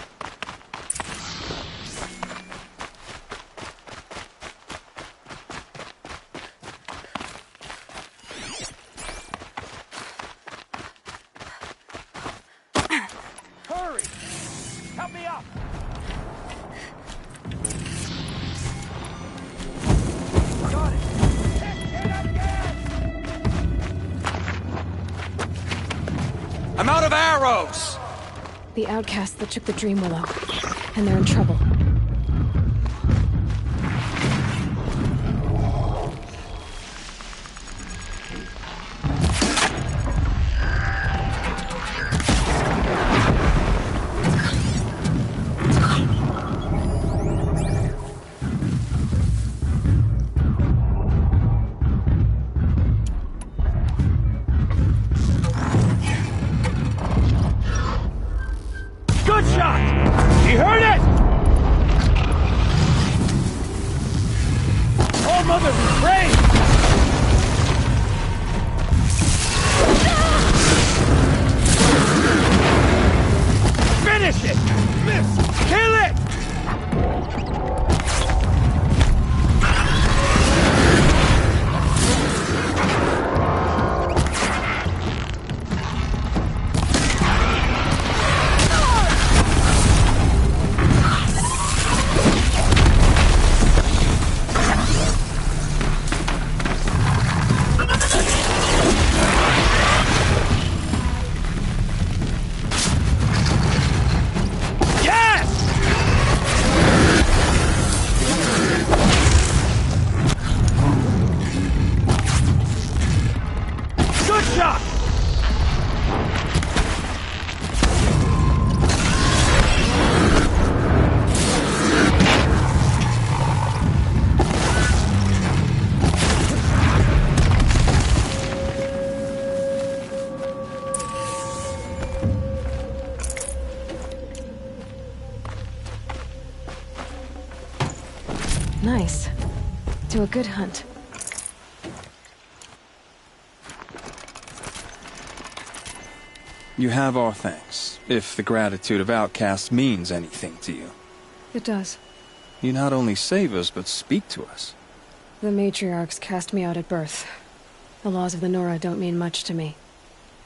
Hurry! Help me up! Got it! Hit again! I'm out of arrows! The outcasts that took the dream willow, and they're in trouble. Good shot! He heard it! Oh, Mother be praised! Finish it! Miss! Kill it! Nice. Do a good hunt. You have our thanks, if the gratitude of outcasts means anything to you. It does. You not only save us, but speak to us. The matriarchs cast me out at birth. The laws of the Nora don't mean much to me.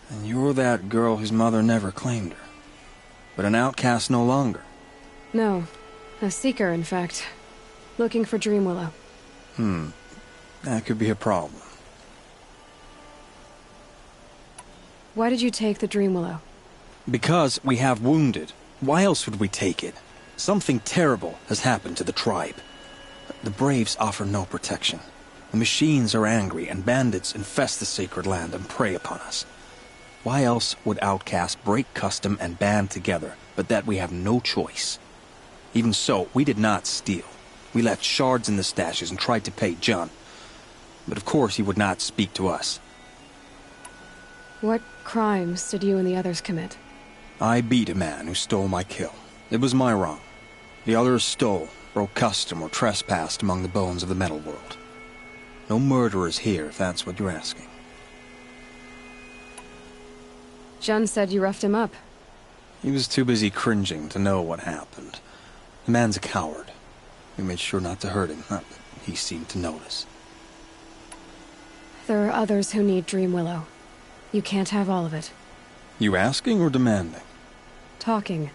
And you're that girl whose mother never claimed her. But an outcast no longer. No. A seeker, in fact. Looking for Dreamwillow. That could be a problem. Why did you take the Dreamwillow? Because we have wounded. Why else would we take it? Something terrible has happened to the tribe. The Braves offer no protection. The machines are angry, and bandits infest the sacred land and prey upon us. Why else would outcasts break custom and band together, but that we have no choice? Even so, we did not steal. We left shards in the stashes and tried to pay John. But of course he would not speak to us. What crimes did you and the others commit? I beat a man who stole my kill. It was my wrong. The others stole, broke custom, or trespassed among the bones of the metal world. No murderers here, if that's what you're asking. Jun said you roughed him up. He was too busy cringing to know what happened. The man's a coward. We made sure not to hurt him, not that he seemed to notice. There are others who need Dreamwillow. You can't have all of it. You asking or demanding? Talking.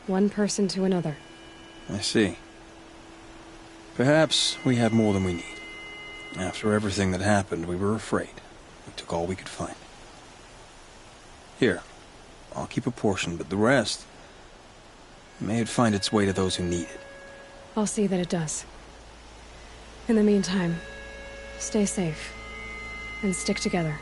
One person to another. I see. Perhaps we have more than we need. After everything that happened, we were afraid. We took all we could find. Here, I'll keep a portion, but the rest... may it find its way to those who need it. I'll see that it does. In the meantime, stay safe. And stick together.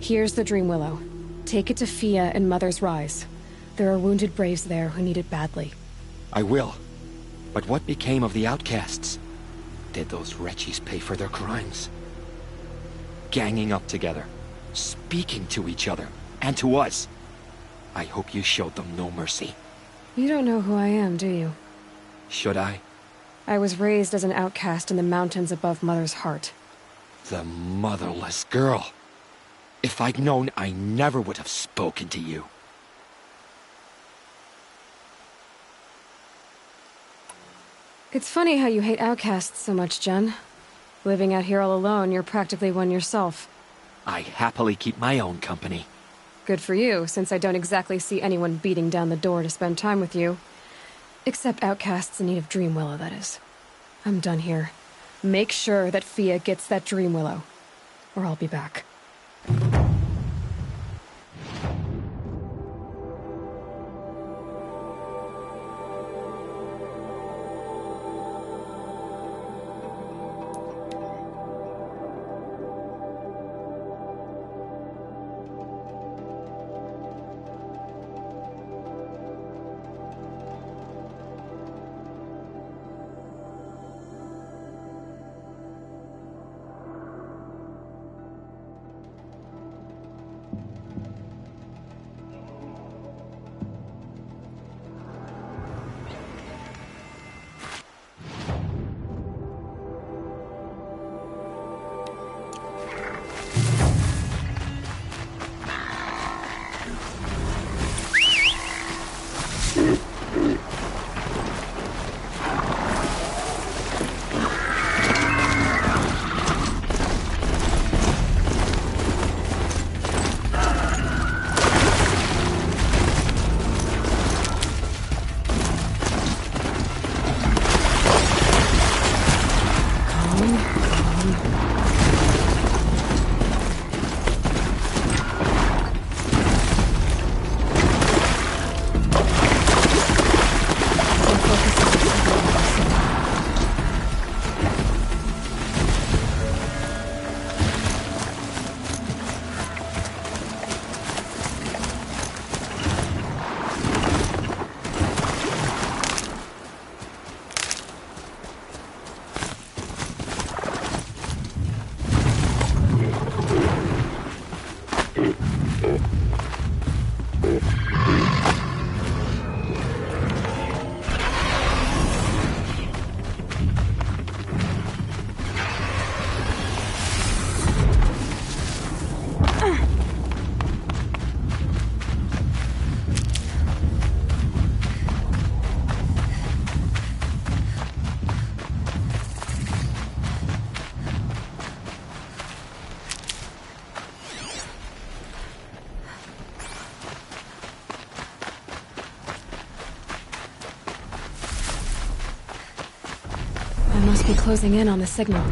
Here's the Dreamwillow. Take it to Fia and Mother's Rise. There are wounded Braves there who need it badly. I will. But what became of the outcasts? Did those wretches pay for their crimes? Ganging up together, speaking to each other, and to us. I hope you showed them no mercy. You don't know who I am, do you? Should I? I was raised as an outcast in the mountains above Mother's heart. The motherless girl. If I'd known, I never would have spoken to you. It's funny how you hate outcasts so much, Jen. Living out here all alone, you're practically one yourself. I happily keep my own company. Good for you, since I don't exactly see anyone beating down the door to spend time with you. Except outcasts in need of Dreamwillow, that is. I'm done here. Make sure that Fia gets that Dreamwillow, or I'll be back. I must be closing in on the signal.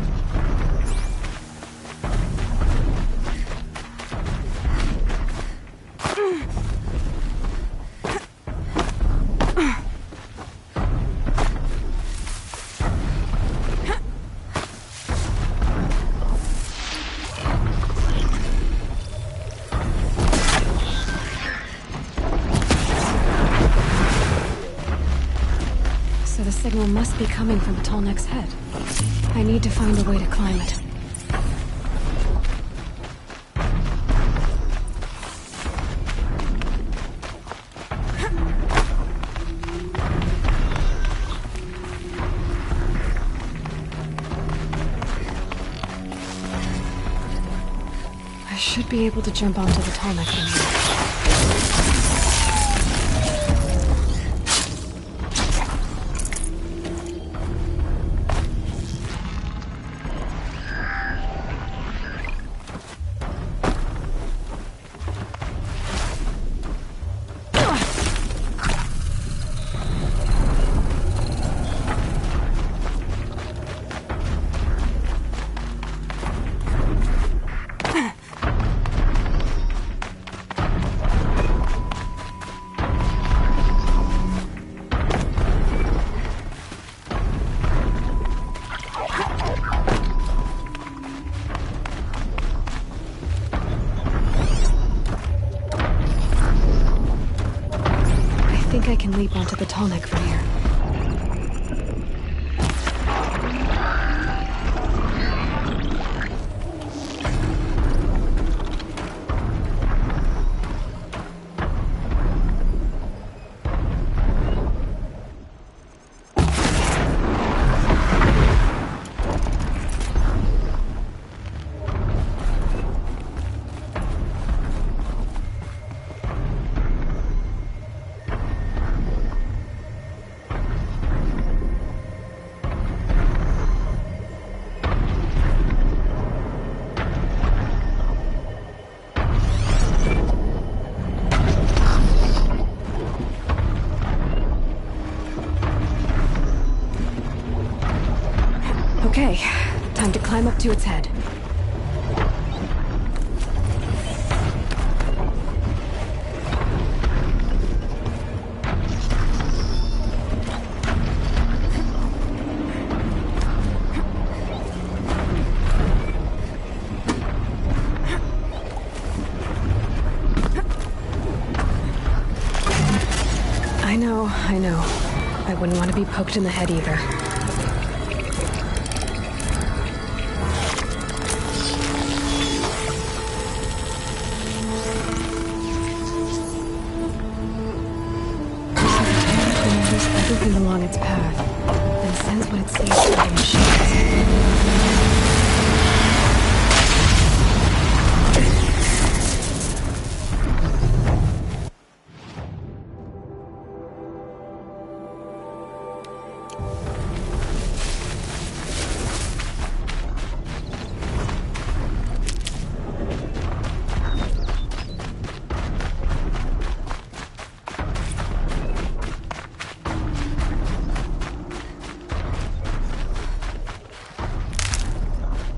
So the signal must be coming from Tallneck's head. I need to find a way to climb it. I should be able to jump onto the Tallneck from here. I can leap onto the Tallneck from here. Okay, time to climb up to its head. I know. I wouldn't want to be poked in the head either. Everything along its path, and sends what it sees to the machines.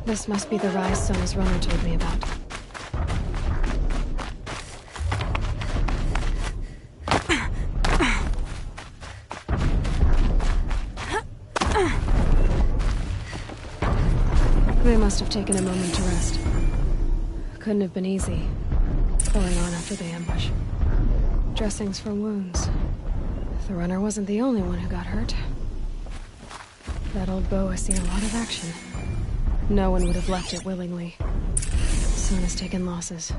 This must be the rise Sona's runner told me about. They must have taken a moment to rest. Couldn't have been easy, going on after the ambush. Dressings for wounds. The runner wasn't the only one who got hurt. That old bow has seen a lot of action. No one would have left it willingly. Sona's taken losses.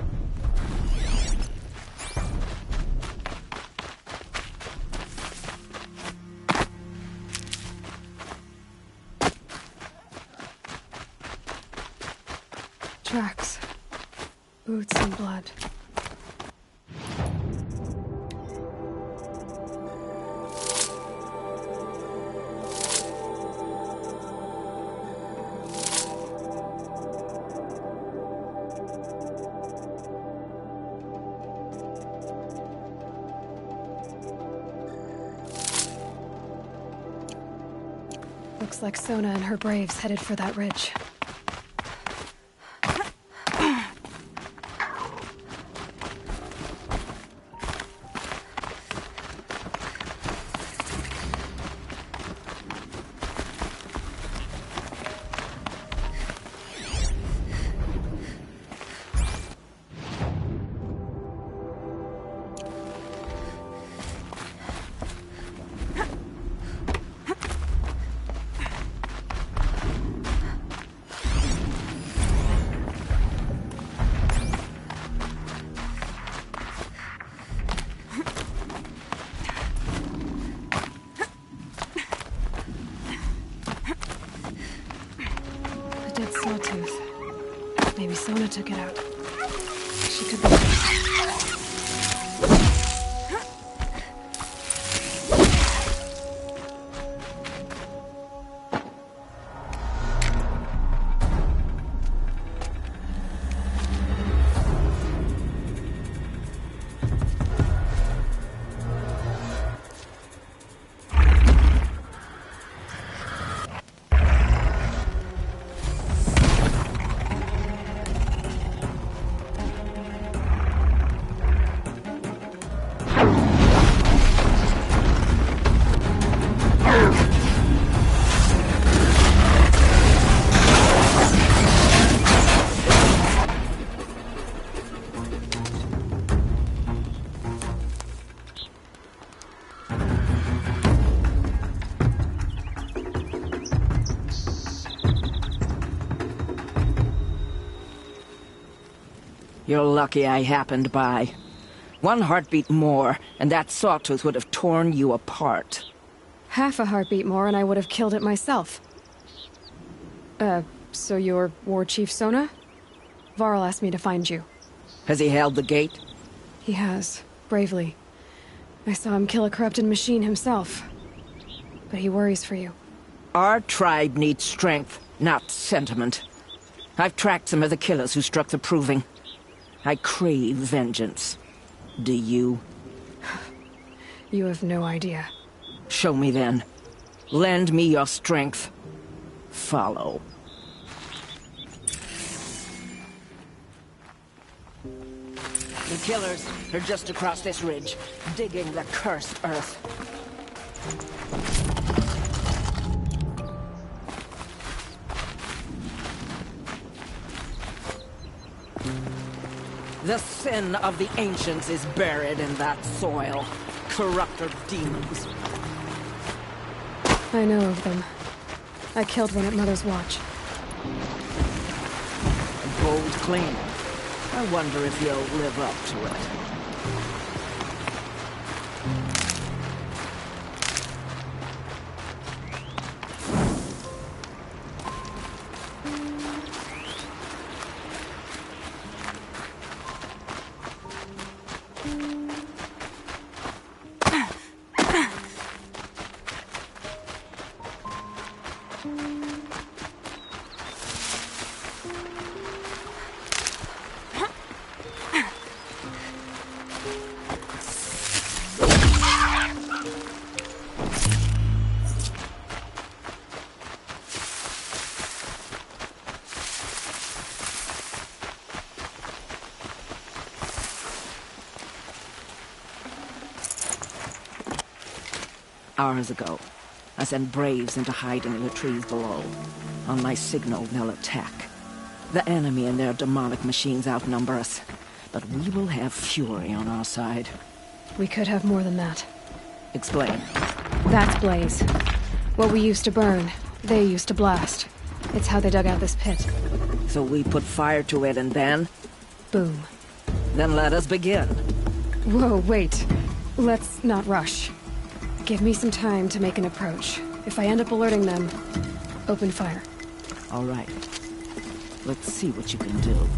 Boots and blood. Looks like Sona and her braves headed for that ridge. Sawtooth. Maybe Sona took it out. She could be... You're lucky I happened by. One heartbeat more, and that Sawtooth would have torn you apart. Half a heartbeat more and I would have killed it myself. So you're War Chief Sona? Varl asked me to find you. Has he held the gate? He has, bravely. I saw him kill a corrupted machine himself. But he worries for you. Our tribe needs strength, not sentiment. I've tracked some of the killers who struck the Proving. I crave vengeance. Do you? You have no idea. Show me then. Lend me your strength. Follow. The killers are just across this ridge, digging the cursed earth. The sin of the ancients is buried in that soil. Corrupter demons. I know of them. I killed one at Mother's Watch. A bold claim. I wonder if you'll live up to it. Hours ago, I sent Braves into hiding in the trees below. On my signal, they'll attack. The enemy and their demonic machines outnumber us, but we will have fury on our side. We could have more than that. Explain. That's Blaze. What we used to burn, they used to blast. It's how they dug out this pit. So we put fire to it and then? Boom. Then let us begin. Whoa, wait. Let's not rush. Give me some time to make an approach. If I end up alerting them, open fire. All right. Let's see what you can do.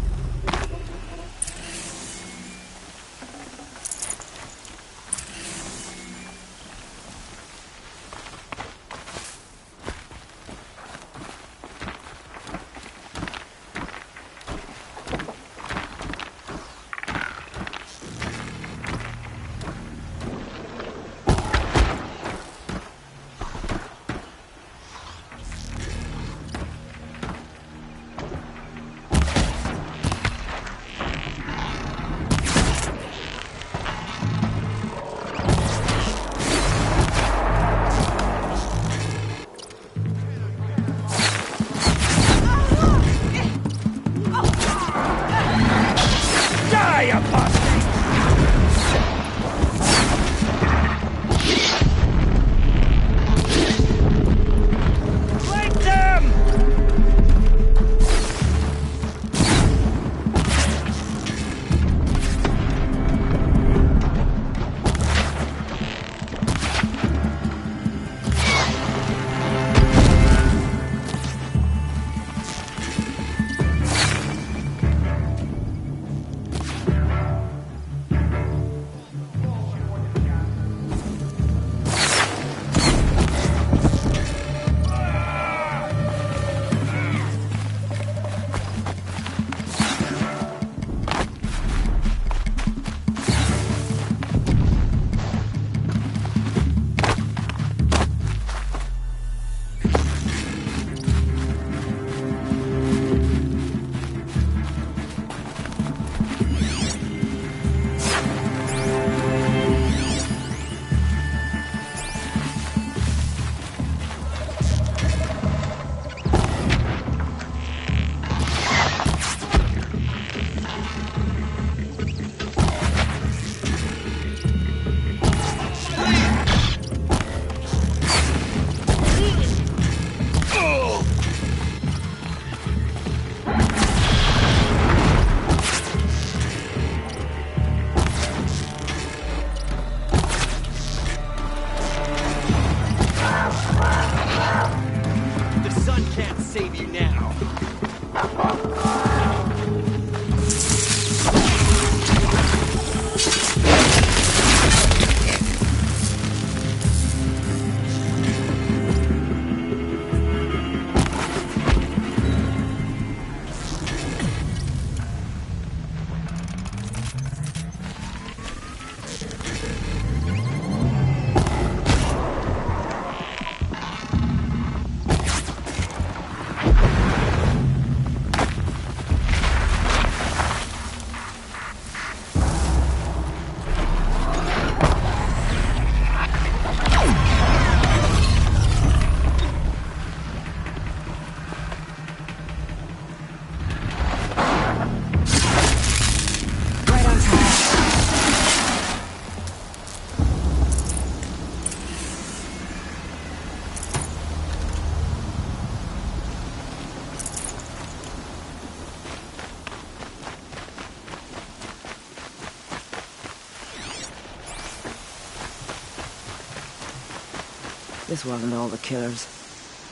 This wasn't all the killers.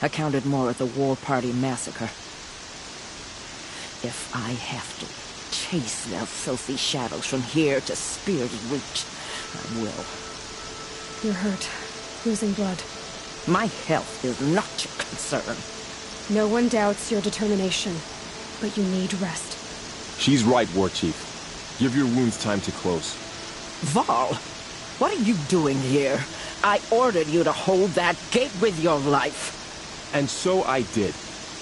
I counted more at the War Party massacre. If I have to chase their filthy shadows from here to Spear's Reach, I will. You're hurt. Losing blood. My health is not your concern. No one doubts your determination, but you need rest. She's right, War Chief. Give your wounds time to close. Val, what are you doing here? I ordered you to hold that gate with your life. And so I did,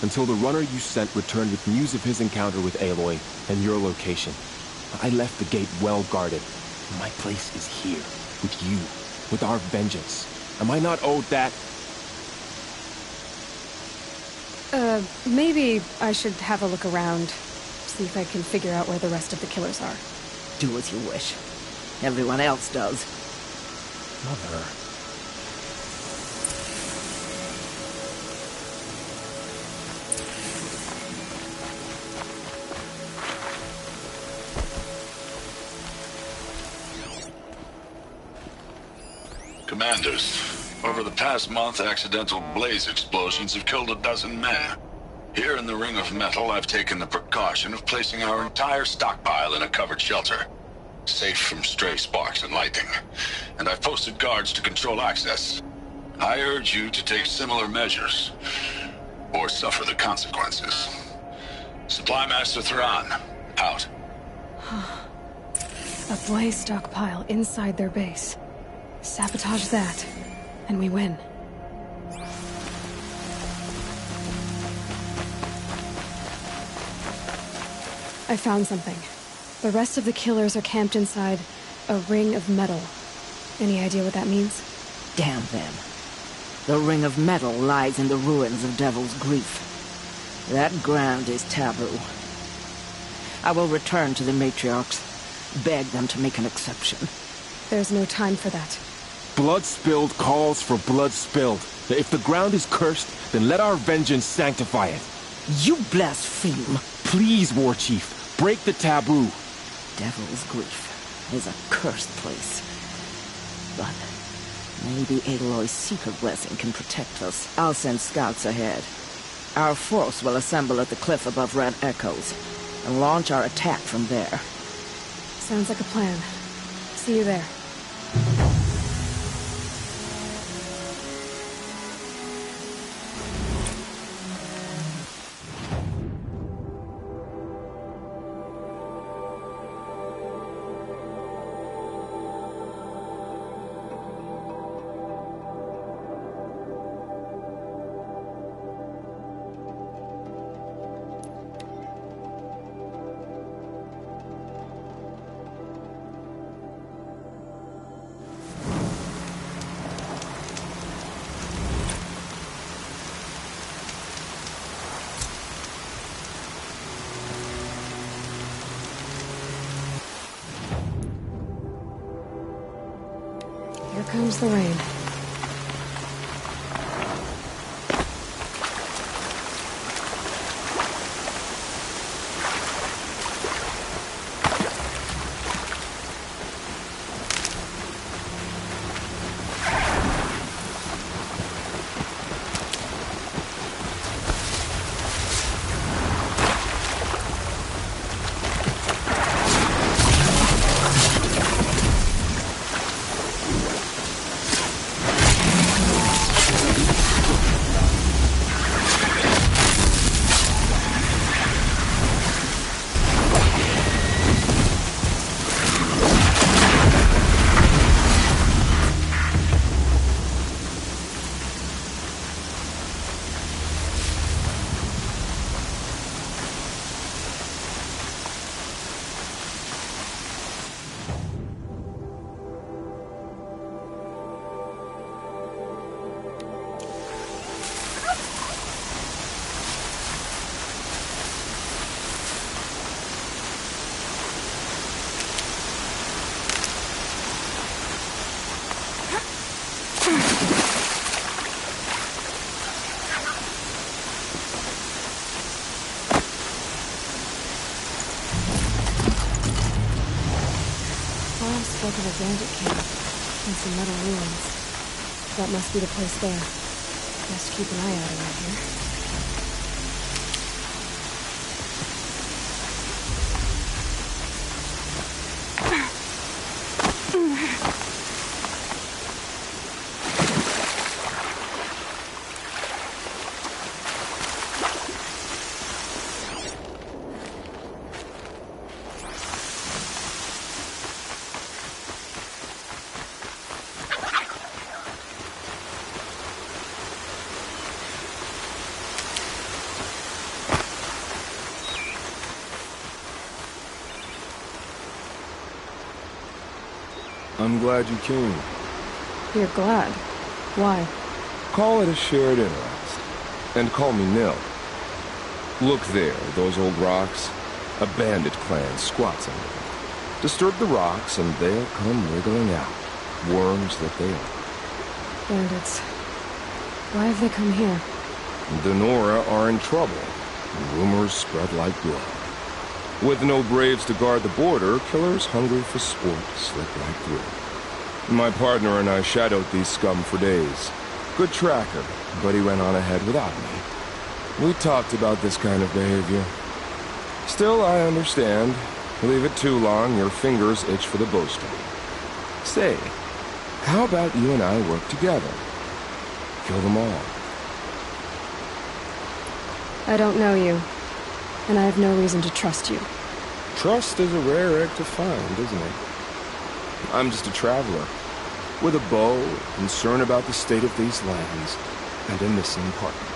until the runner you sent returned with news of his encounter with Aloy and your location. I left the gate well guarded. My place is here, with you, with our vengeance. Am I not owed that? Maybe I should have a look around, see if I can figure out where the rest of the killers are. Do as you wish. Everyone else does. Mother... Commanders, over the past month, accidental blaze explosions have killed a dozen men. Here in the Ring of Metal, I've taken the precaution of placing our entire stockpile in a covered shelter, safe from stray sparks and lightning, and I've posted guards to control access. I urge you to take similar measures, or suffer the consequences. Supply Master Thrawn, out. A blaze stockpile inside their base. Sabotage that, and we win. I found something. The rest of the killers are camped inside a ring of metal. Any idea what that means? Damn them. The Ring of Metal lies in the ruins of Devil's Grief. That ground is taboo. I will return to the matriarchs, beg them to make an exception. There's no time for that. Blood spilled calls for blood spilled. If the ground is cursed, then let our vengeance sanctify it. You blaspheme! Please, War Chief, break the taboo. Devil's Grief is a cursed place. But maybe Aloy's secret blessing can protect us. I'll send scouts ahead. Our force will assemble at the cliff above Red Echoes, and launch our attack from there. Sounds like a plan. See you there. Here comes the rain. Spoke of a bandit camp and some metal ruins. That must be the place there. Best keep an eye out around here. I'm glad you came. You're glad? Why? Call it a shared interest. And call me Nil. Look there, those old rocks. A bandit clan squats under them. Disturb the rocks and they'll come wriggling out. Worms that they are. Bandits. Why have they come here? The Nora are in trouble. Rumors spread like blood. With no braves to guard the border, killers hungry for sport slip right through. My partner and I shadowed these scum for days. Good tracker, but he went on ahead without me. We talked about this kind of behavior. Still, I understand. Leave it too long, your fingers itch for the bowstring. Say, how about you and I work together? Kill them all. I don't know you. And I have no reason to trust you. Trust is a rare egg to find, isn't it? I'm just a traveler, with a bow, concern about the state of these lands, and a missing partner.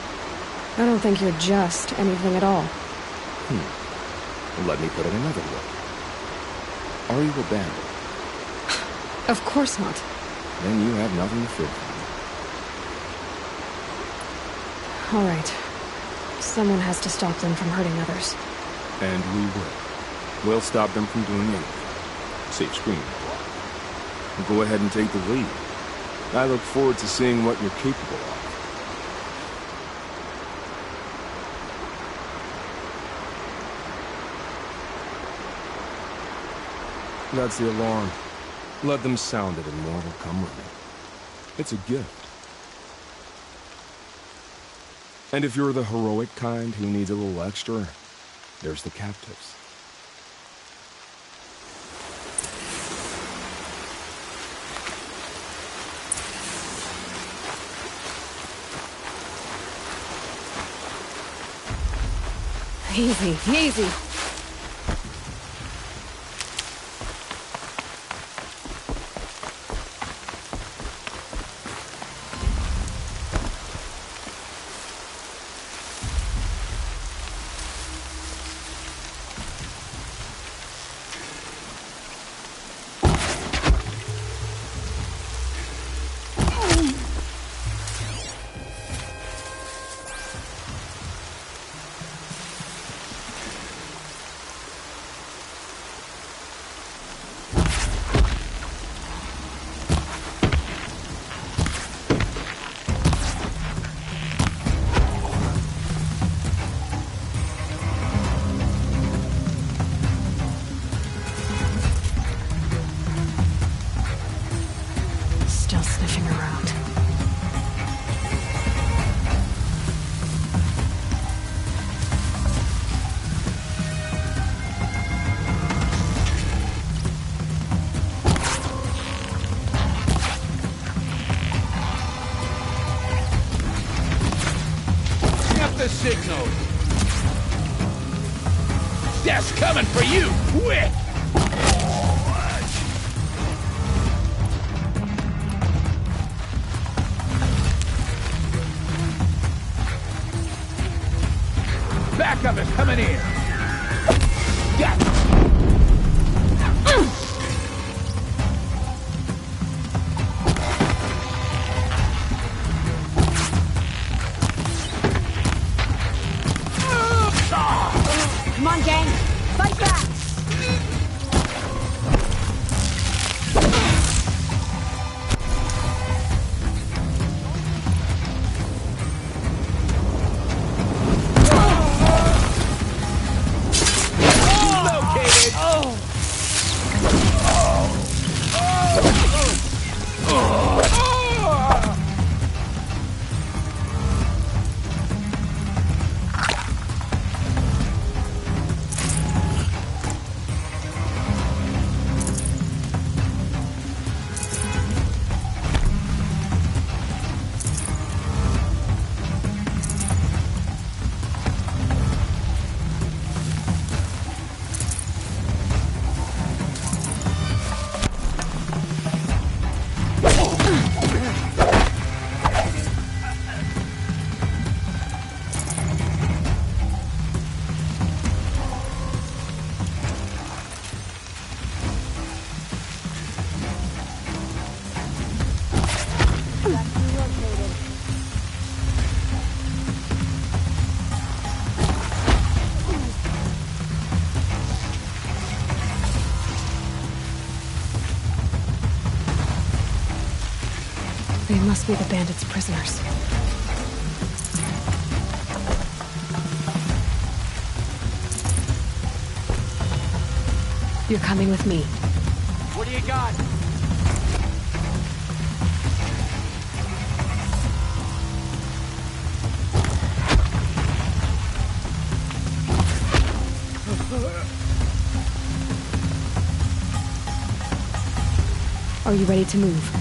I don't think you're just anything at all. Let me put it another way. Are you a bandit? Of course not. Then you have nothing to fear from me. All right. Someone has to stop them from hurting others. And we will. We'll stop them from doing anything. Safe screen. Go ahead and take the lead. I look forward to seeing what you're capable of. That's the alarm. Let them sound it and more will come running. It's a gift. And if you're the heroic kind who needs a little extra, there's the captives. Easy, easy. Sniffing around. Get the signal. Death's coming for you, quick! Backup is coming in. Got it. Come on, gang. Fight back. They must be the bandits' prisoners. You're coming with me. What do you got? Are you ready to move?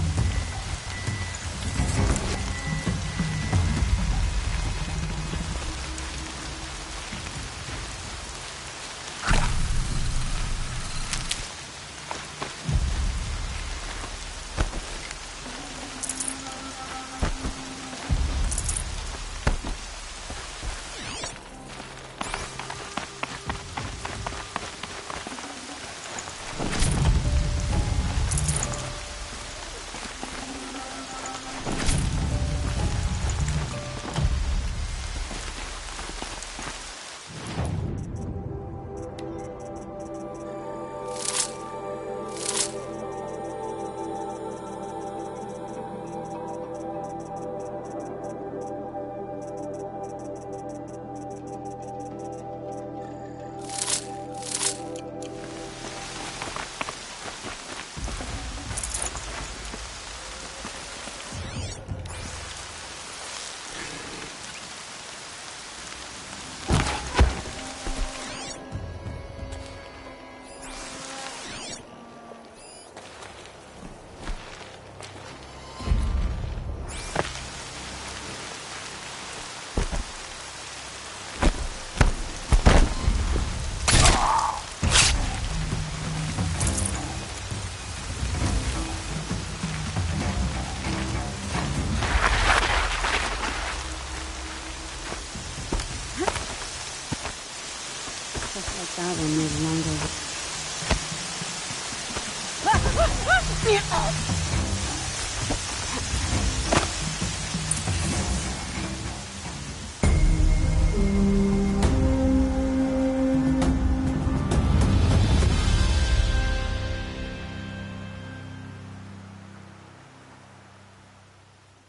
That one was longer.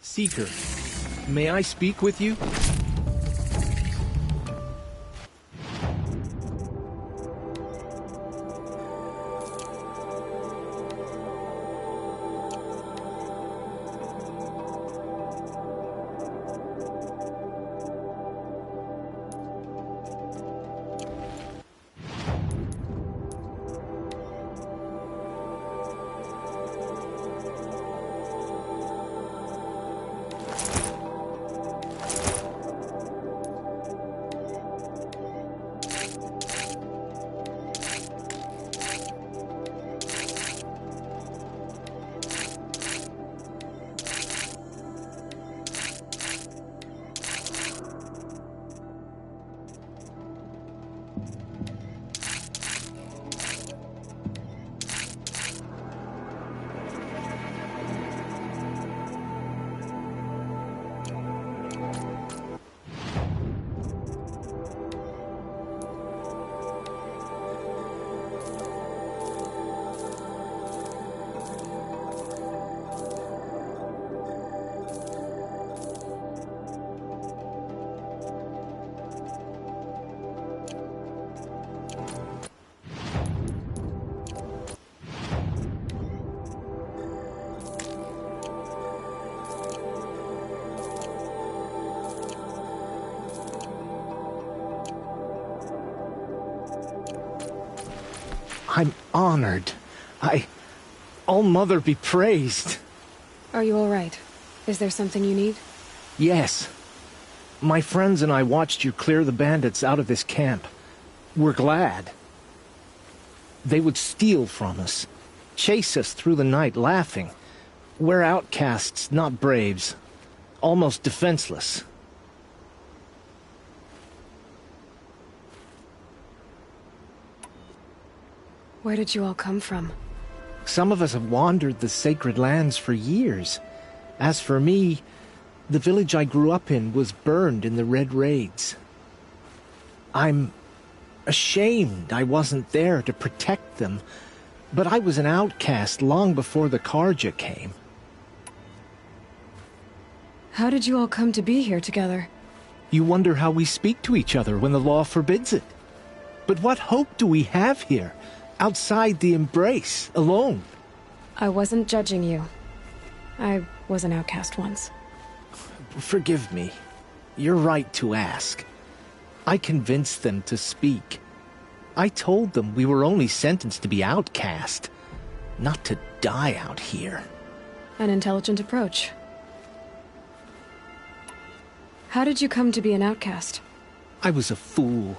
Seeker, may I speak with you? I'm honored. All-Mother be praised. Are you all right? Is there something you need? Yes. My friends and I watched you clear the bandits out of this camp. We're glad. They would steal from us, chase us through the night laughing. We're outcasts, not braves. Almost defenseless. Where did you all come from? Some of us have wandered the sacred lands for years. As for me, the village I grew up in was burned in the Red Raids. I'm ashamed I wasn't there to protect them, but I was an outcast long before the Karja came. How did you all come to be here together? You wonder how we speak to each other when the law forbids it. But what hope do we have here, outside the embrace, alone? I wasn't judging you. I was an outcast once. Forgive me. You're right to ask. I convinced them to speak. I told them we were only sentenced to be outcast, not to die out here. An intelligent approach. How did you come to be an outcast? I was a fool.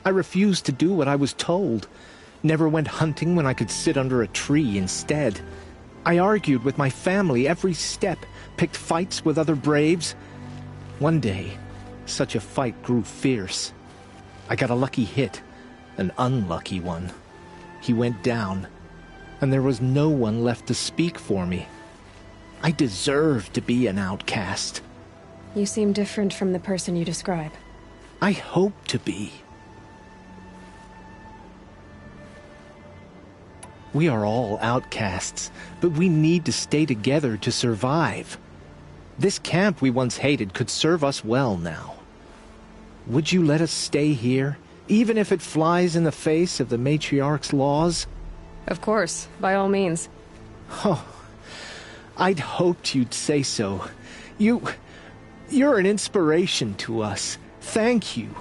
I refused to do what I was told. Never went hunting when I could sit under a tree instead. I argued with my family every step, picked fights with other braves. One day, such a fight grew fierce. I got a lucky hit, an unlucky one. He went down, and there was no one left to speak for me. I deserved to be an outcast. You seem different from the person you describe. I hope to be. We are all outcasts, but we need to stay together to survive. This camp we once hated could serve us well now. Would you let us stay here, even if it flies in the face of the matriarch's laws? Of course, by all means. Oh, I'd hoped you'd say so. You're an inspiration to us. Thank you.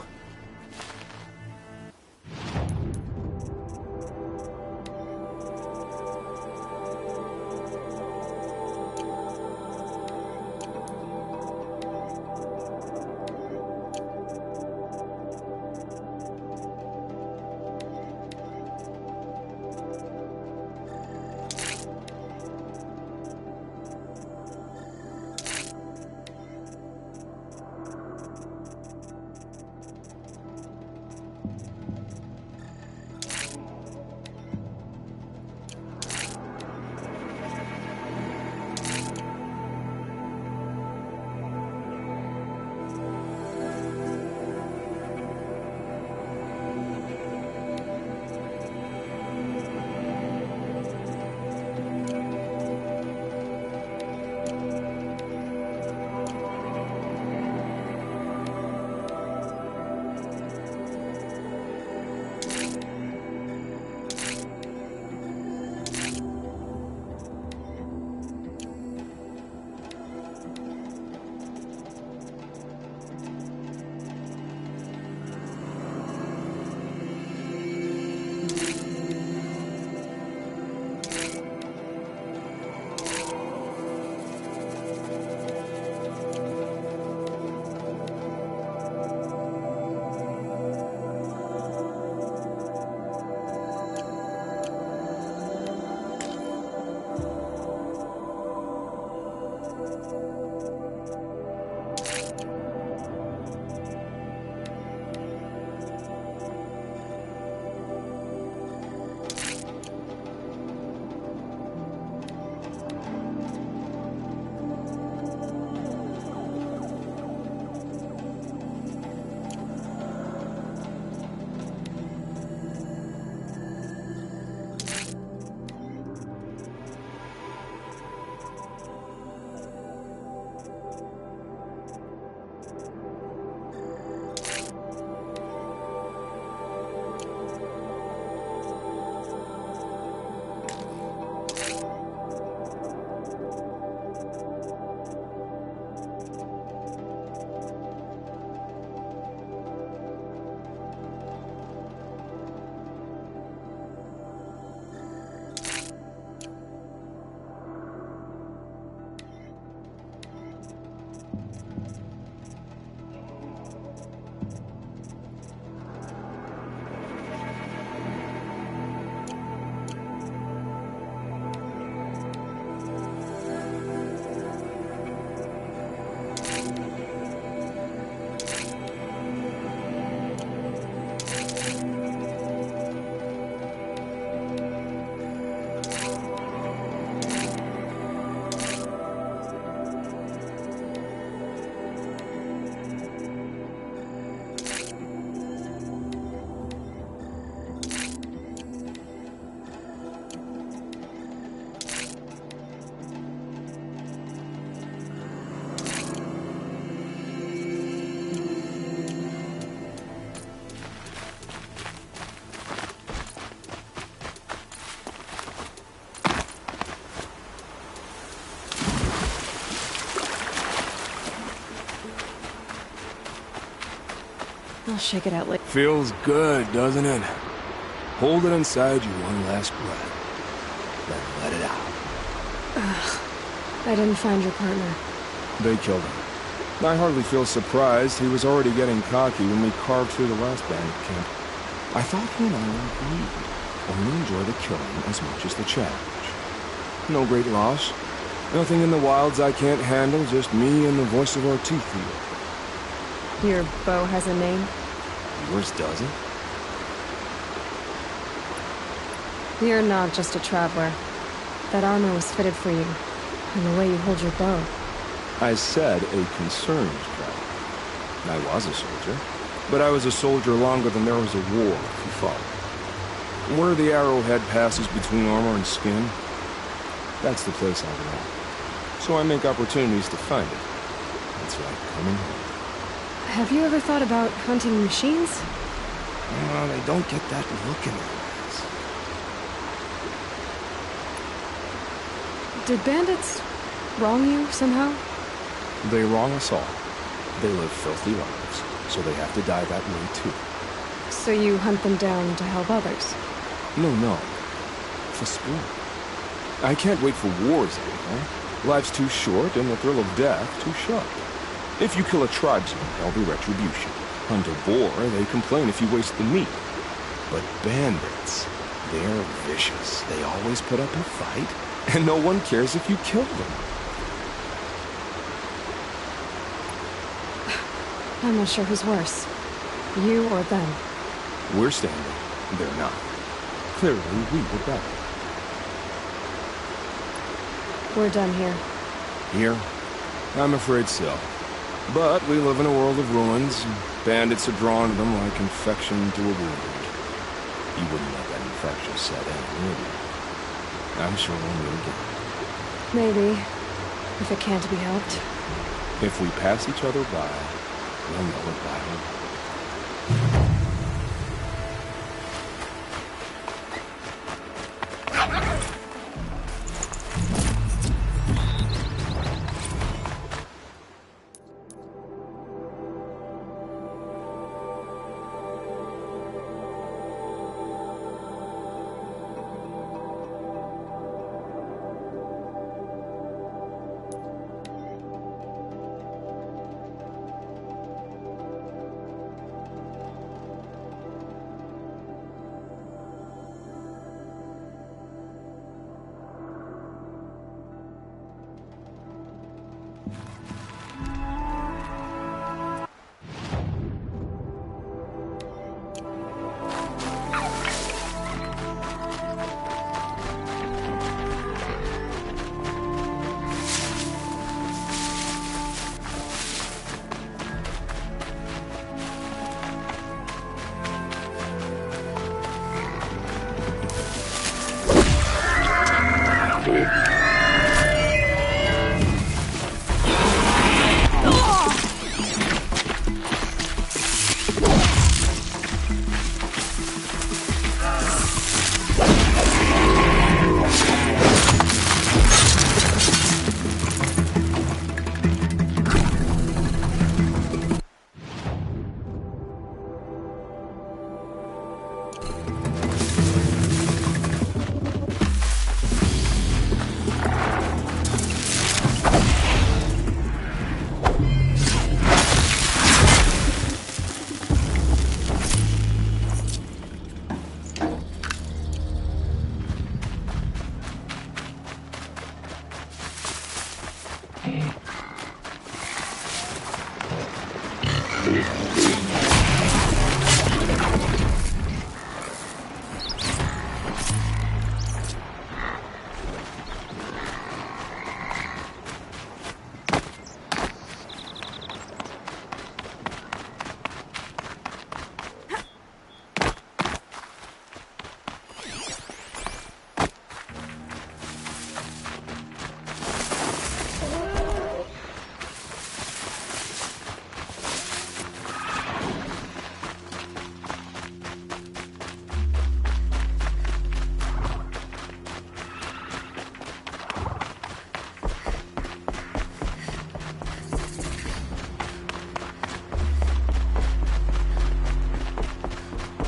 I'll shake it out later. Feels good, doesn't it? Hold it inside you one last breath. Then let it out. I didn't find your partner. They killed him. I hardly feel surprised. He was already getting cocky when we carved through the last bandit camp. I thought he and I would agree. Only enjoy the killing as much as the challenge. No great loss. Nothing in the wilds I can't handle, just me and the voice of our teeth here. Your bow has a name? Yours doesn't? You're not just a traveler. That armor was fitted for you, and the way you hold your bow. I said a concerned traveler. I was a soldier, but I was a soldier longer than there was a war, if you follow. Where the arrowhead passes between armor and skin, that's the place I belong. So I make opportunities to find it. It's like coming home. Have you ever thought about hunting machines? Well, they don't get that look in their eyes. Did bandits wrong you somehow? They wrong us all. They live filthy lives, so they have to die that way too. So you hunt them down to help others? No. For sport. I can't wait for wars anymore. Life's too short and the thrill of death too sharp. If you kill a tribesman, there'll be retribution. Hunt a boar, they complain if you waste the meat. But bandits, they're vicious. They always put up a fight, and no one cares if you kill them. I'm not sure who's worse. You or them. We're standing. They're not. Clearly, we were better. We're done here. Here? I'm afraid so. But we live in a world of ruins. Bandits are drawn to them like infection to a wound. You wouldn't let that infection set in, would you? I'm sure we'll meet again. Maybe. If it can't be helped. If we pass each other by, we'll know it by our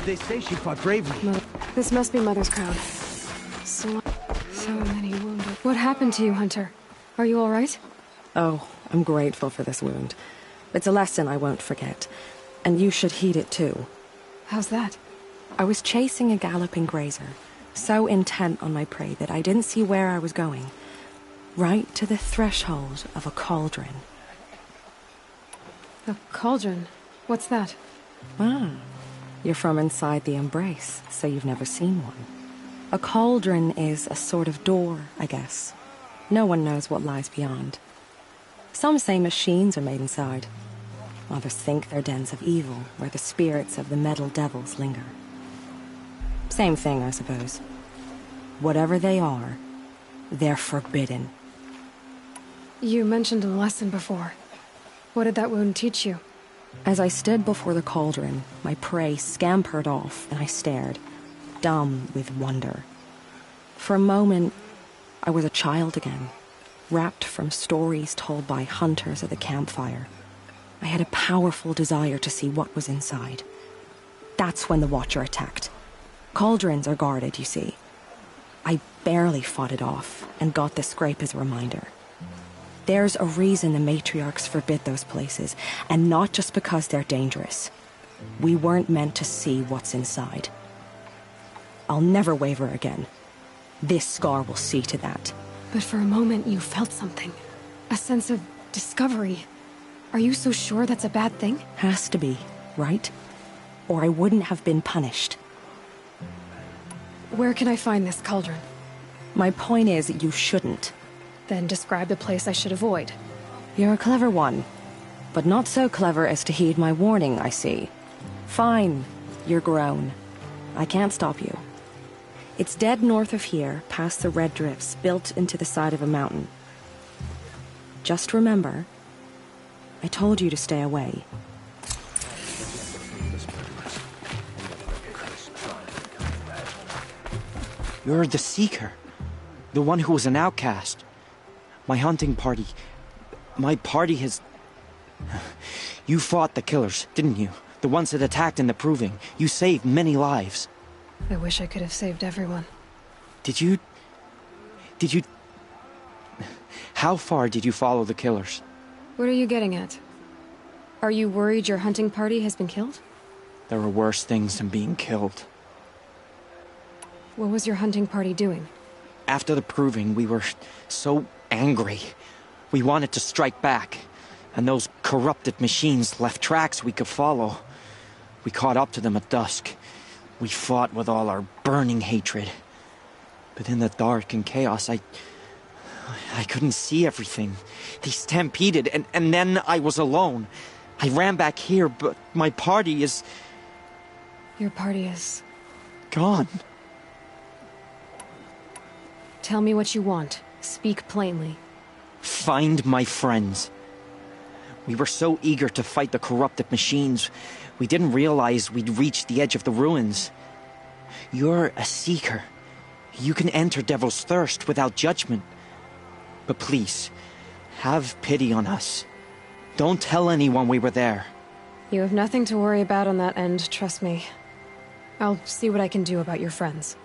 They say she fought bravely. This must be Mother's crown. So many wounded. What happened to you, Hunter? Are you all right? Oh, I'm grateful for this wound. It's a lesson I won't forget. And you should heed it too. How's that? I was chasing a galloping grazer, so intent on my prey that I didn't see where I was going. Right to the threshold of a cauldron. A cauldron? What's that? Ah, you're from inside the Embrace, so you've never seen one. A cauldron is a sort of door, I guess. No one knows what lies beyond. Some say machines are made inside. Others think they're dens of evil, where the spirits of the metal devils linger. Same thing, I suppose. Whatever they are, they're forbidden. You mentioned a lesson before. What did that wound teach you? As I stood before the cauldron, my prey scampered off, and I stared, dumb with wonder. For a moment, I was a child again, wrapped from stories told by hunters at the campfire. I had a powerful desire to see what was inside. That's when the Watcher attacked. Cauldrons are guarded, you see. I barely fought it off, and got the scrape as a reminder. There's a reason the matriarchs forbid those places, and not just because they're dangerous. We weren't meant to see what's inside. I'll never waver again. This scar will see to that. But for a moment you felt something. A sense of discovery. Are you so sure that's a bad thing? Has to be, right? Or I wouldn't have been punished. Where can I find this cauldron? My point is, you shouldn't. Then describe the place I should avoid. You're a clever one. But not so clever as to heed my warning, I see. Fine, you're grown. I can't stop you. It's dead north of here, past the red drifts, built into the side of a mountain. Just remember, I told you to stay away. You're the Seeker. The one who was an outcast. My hunting party. My party has... You fought the killers, didn't you? The ones that attacked in the Proving. You saved many lives. I wish I could have saved everyone. Did you... How far did you follow the killers? What are you getting at? Are you worried your hunting party has been killed? There are worse things than being killed. What was your hunting party doing? After the Proving, we were so angry. We wanted to strike back. And those corrupted machines left tracks we could follow. We caught up to them at dusk. We fought with all our burning hatred. But in the dark and chaos, I couldn't see everything. They stampeded, and then I was alone. I ran back here, but my party is... Your party is... gone. Tell me what you want. Speak plainly. Find my friends. We were so eager to fight the corrupted machines, we didn't realize we'd reached the edge of the ruins. You're a Seeker. You can enter Devil's Thirst without judgment. But please, have pity on us. Don't tell anyone we were there. You have nothing to worry about on that end, trust me. I'll see what I can do about your friends.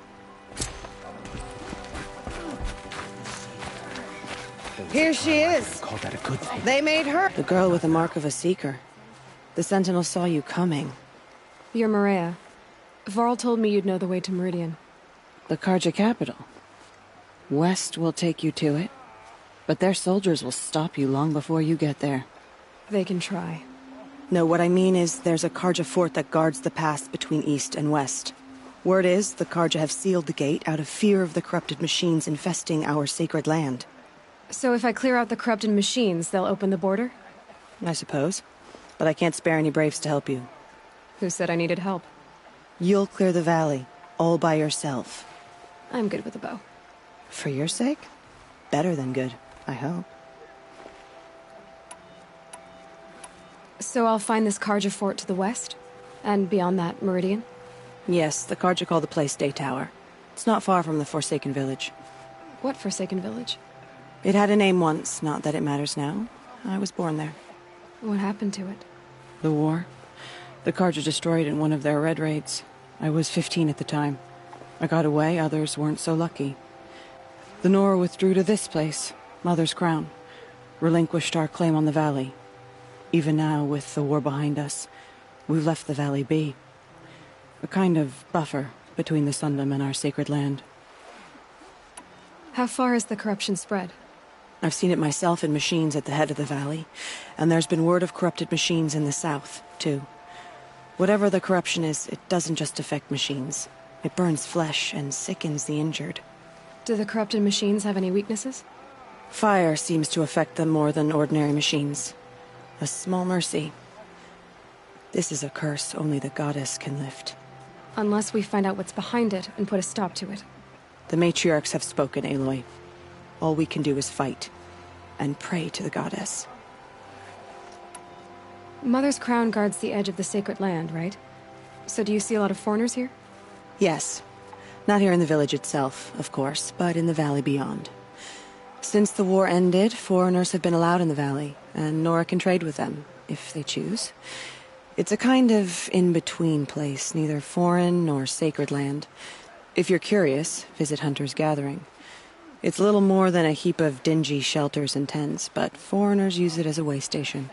Here she is. Call that a good thing. They made her. The girl with the mark of a Seeker. The Sentinel saw you coming. You're Maria. Varl told me you'd know the way to Meridian. The Carja capital. West will take you to it, but their soldiers will stop you long before you get there. They can try. No, what I mean is there's a Carja fort that guards the pass between east and west. Word is the Carja have sealed the gate out of fear of the corrupted machines infesting our sacred land. So if I clear out the corrupted machines, they'll open the border? I suppose. But I can't spare any braves to help you. Who said I needed help? You'll clear the valley, all by yourself. I'm good with a bow. For your sake? Better than good, I hope. So I'll find this Carja fort to the west? And beyond that, Meridian? Yes, the Carja call the place Day Tower. It's not far from the Forsaken Village. What Forsaken Village? It had a name once, not that it matters now. I was born there. What happened to it? The war. The Carja destroyed in one of their red raids. I was 15 at the time. I got away, others weren't so lucky. The Nora withdrew to this place, Mother's Crown, relinquished our claim on the valley. Even now, with the war behind us, we've left the valley be. A kind of buffer between the Sundom and our sacred land. How far has the corruption spread? I've seen it myself in machines at the head of the valley, and there's been word of corrupted machines in the south, too. Whatever the corruption is, it doesn't just affect machines. It burns flesh and sickens the injured. Do the corrupted machines have any weaknesses? Fire seems to affect them more than ordinary machines. A small mercy. This is a curse only the goddess can lift. Unless we find out what's behind it and put a stop to it. The matriarchs have spoken, Aloy. All we can do is fight, and pray to the goddess. Mother's Crown guards the edge of the sacred land, right? So do you see a lot of foreigners here? Yes. Not here in the village itself, of course, but in the valley beyond. Since the war ended, foreigners have been allowed in the valley, and Nora can trade with them, if they choose. It's a kind of in-between place, neither foreign nor sacred land. If you're curious, visit Hunter's Gathering. It's little more than a heap of dingy shelters and tents, but foreigners use it as a way station.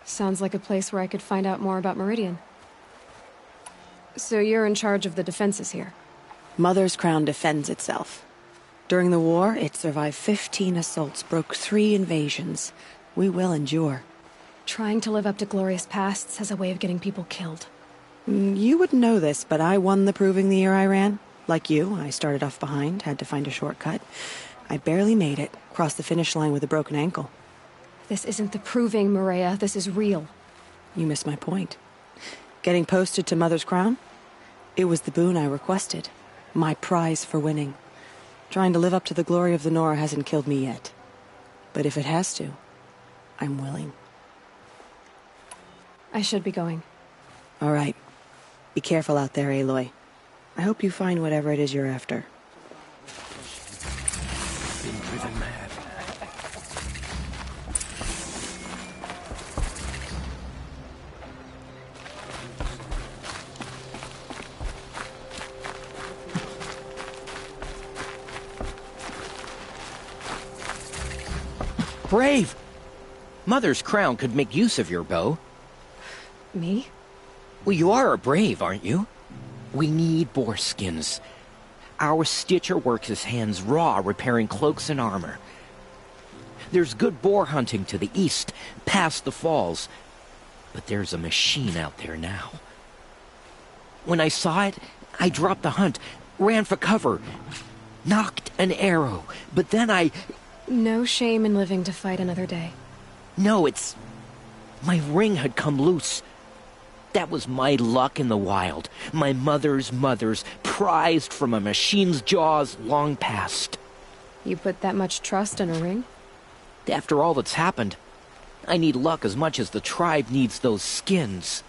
Sounds like a place where I could find out more about Meridian. So you're in charge of the defenses here? Mother's Crown defends itself. During the war, it survived 15 assaults, broke 3 invasions. We will endure. Trying to live up to glorious pasts has a way of getting people killed. You wouldn't know this, but I won the proving the year I ran. Like you, I started off behind, had to find a shortcut. I barely made it, crossed the finish line with a broken ankle. This isn't the proving, Maria. This is real. You missed my point. Getting posted to Mother's Crown? It was the boon I requested. My prize for winning. Trying to live up to the glory of the Nora hasn't killed me yet. But if it has to, I'm willing. I should be going. All right. Be careful out there, Aloy. I hope you find whatever it is you're after. Being driven mad. Brave! Mother's Crown could make use of your bow. Me? Well, you are a brave, aren't you? We need boar skins. Our Stitcher works his hands raw repairing cloaks and armor. There's good boar hunting to the east, past the falls. But there's a machine out there now. When I saw it, I dropped the hunt, ran for cover, knocked an arrow, but then I... No shame in living to fight another day. No, it's... My ring had come loose. That was my luck in the wild. My mother's prized from a machine's jaws long past. You put that much trust in a ring? After all that's happened, I need luck as much as the tribe needs those skins.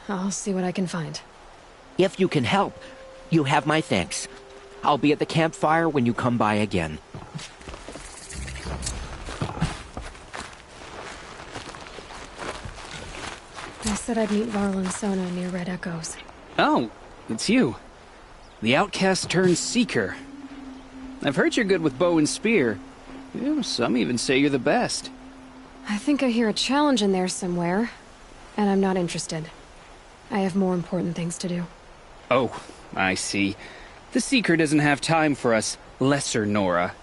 I'll see what I can find. If you can help, you have my thanks. I'll be at the campfire when you come by again. I said I'd meet Varl and Sona near Red Echoes. Oh, it's you. The outcast turned seeker. I've heard you're good with bow and spear. Some even say you're the best. I think I hear a challenge in there somewhere, and I'm not interested. I have more important things to do. Oh, I see. The Seeker doesn't have time for us lesser Nora.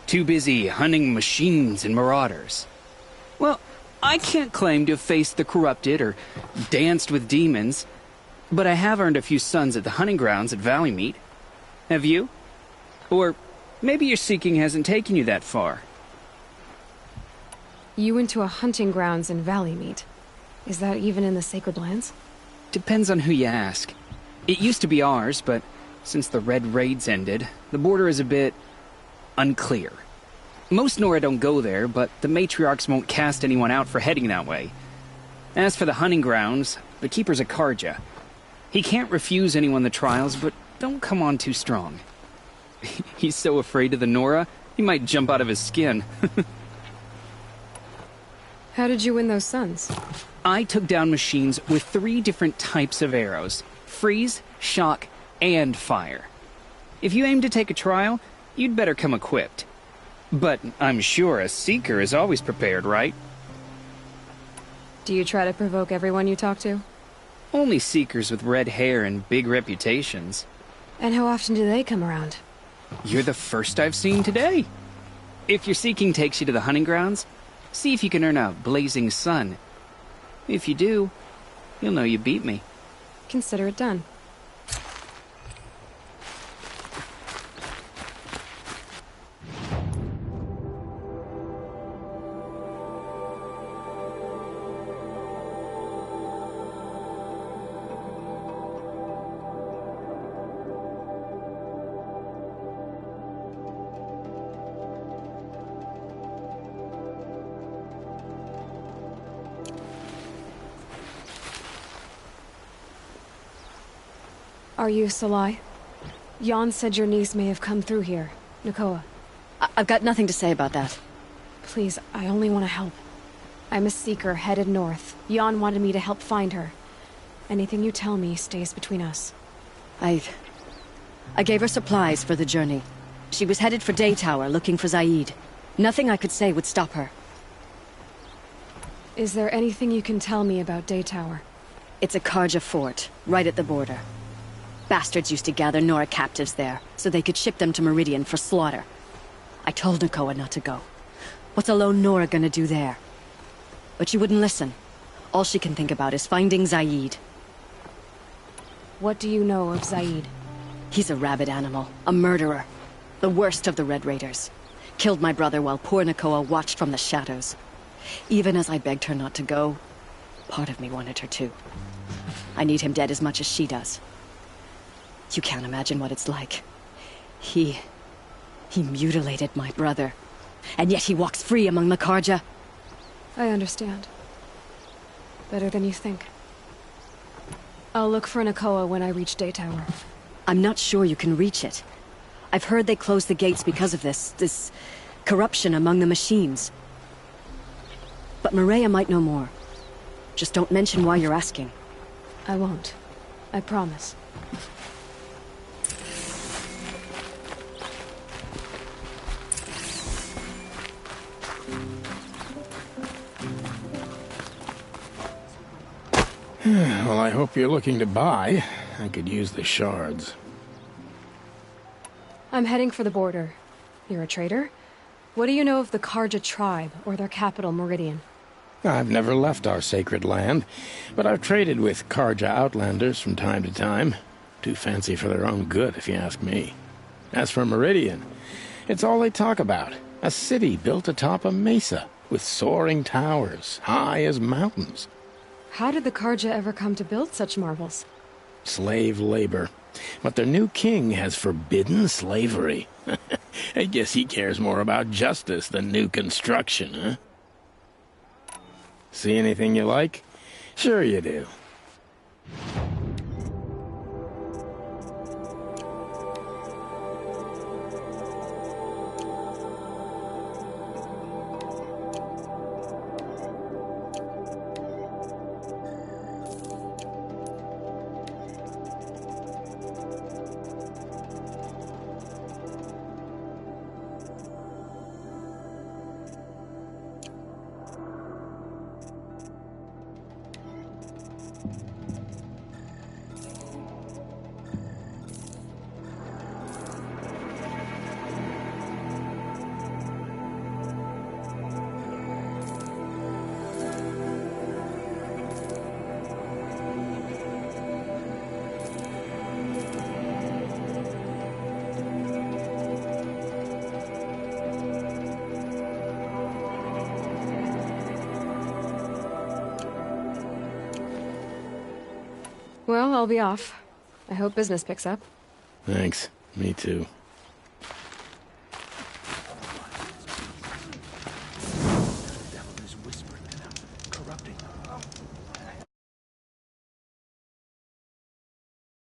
Too busy hunting machines and marauders. Well, I can't claim to have faced the corrupted or danced with demons, but I have earned a few sons at the hunting grounds at Valleymeet. Have you? Or maybe your seeking hasn't taken you that far. You went to a hunting grounds in Valleymeet. Is that even in the Sacred Lands? Depends on who you ask. It used to be ours, but since the Red Raids ended, the border is a bit unclear. Most Nora don't go there, but the matriarchs won't cast anyone out for heading that way. As for the hunting grounds, the keeper's a Karja. He can't refuse anyone the trials, but don't come on too strong. He's so afraid of the Nora, he might jump out of his skin. How did you win those sons? I took down machines with 3 different types of arrows. Freeze, shock, and fire. If you aim to take a trial, you'd better come equipped. But I'm sure a Seeker is always prepared, right? Do you try to provoke everyone you talk to? Only Seekers with red hair and big reputations. And how often do they come around? You're the first I've seen today. If your seeking takes you to the hunting grounds, see if you can earn a blazing sun. If you do, you'll know you beat me. Consider it done. Are you Salai? Jan said your niece may have come through here. Nakoa. I've got nothing to say about that. Please, I only want to help. I'm a Seeker headed north. Jan wanted me to help find her. Anything you tell me stays between us. I gave her supplies for the journey. She was headed for Day Tower looking for Zaid. Nothing I could say would stop her. Is there anything you can tell me about Day Tower? It's a Karja fort, right at the border. Bastards used to gather Nora captives there, so they could ship them to Meridian for slaughter. I told Nakoa not to go. What's a lone Nora gonna do there? But she wouldn't listen. All she can think about is finding Zaid. What do you know of Zaid? He's a rabid animal, a murderer. The worst of the Red Raiders. Killed my brother while poor Nakoa watched from the shadows. Even as I begged her not to go, part of me wanted her to. I need him dead as much as she does. You can't imagine what it's like. He mutilated my brother. And yet he walks free among the Karja. I understand. Better than you think. I'll look for Nakoa when I reach Day Tower. I'm not sure you can reach it. I've heard they closed the gates because of this corruption among the machines. But Maria might know more. Just don't mention why you're asking. I won't. I promise. Well, I hope you're looking to buy. I could use the shards. I'm heading for the border. You're a trader? What do you know of the Karja tribe, or their capital, Meridian? I've never left our sacred land, but I've traded with Karja outlanders from time to time. Too fancy for their own good, if you ask me. As for Meridian, it's all they talk about. A city built atop a mesa, with soaring towers, high as mountains. How did the Karja ever come to build such marvels? Slave labor. But their new king has forbidden slavery. I guess he cares more about justice than new construction, huh? See anything you like? Sure you do. Well, I'll be off. I hope business picks up. Thanks. Me too.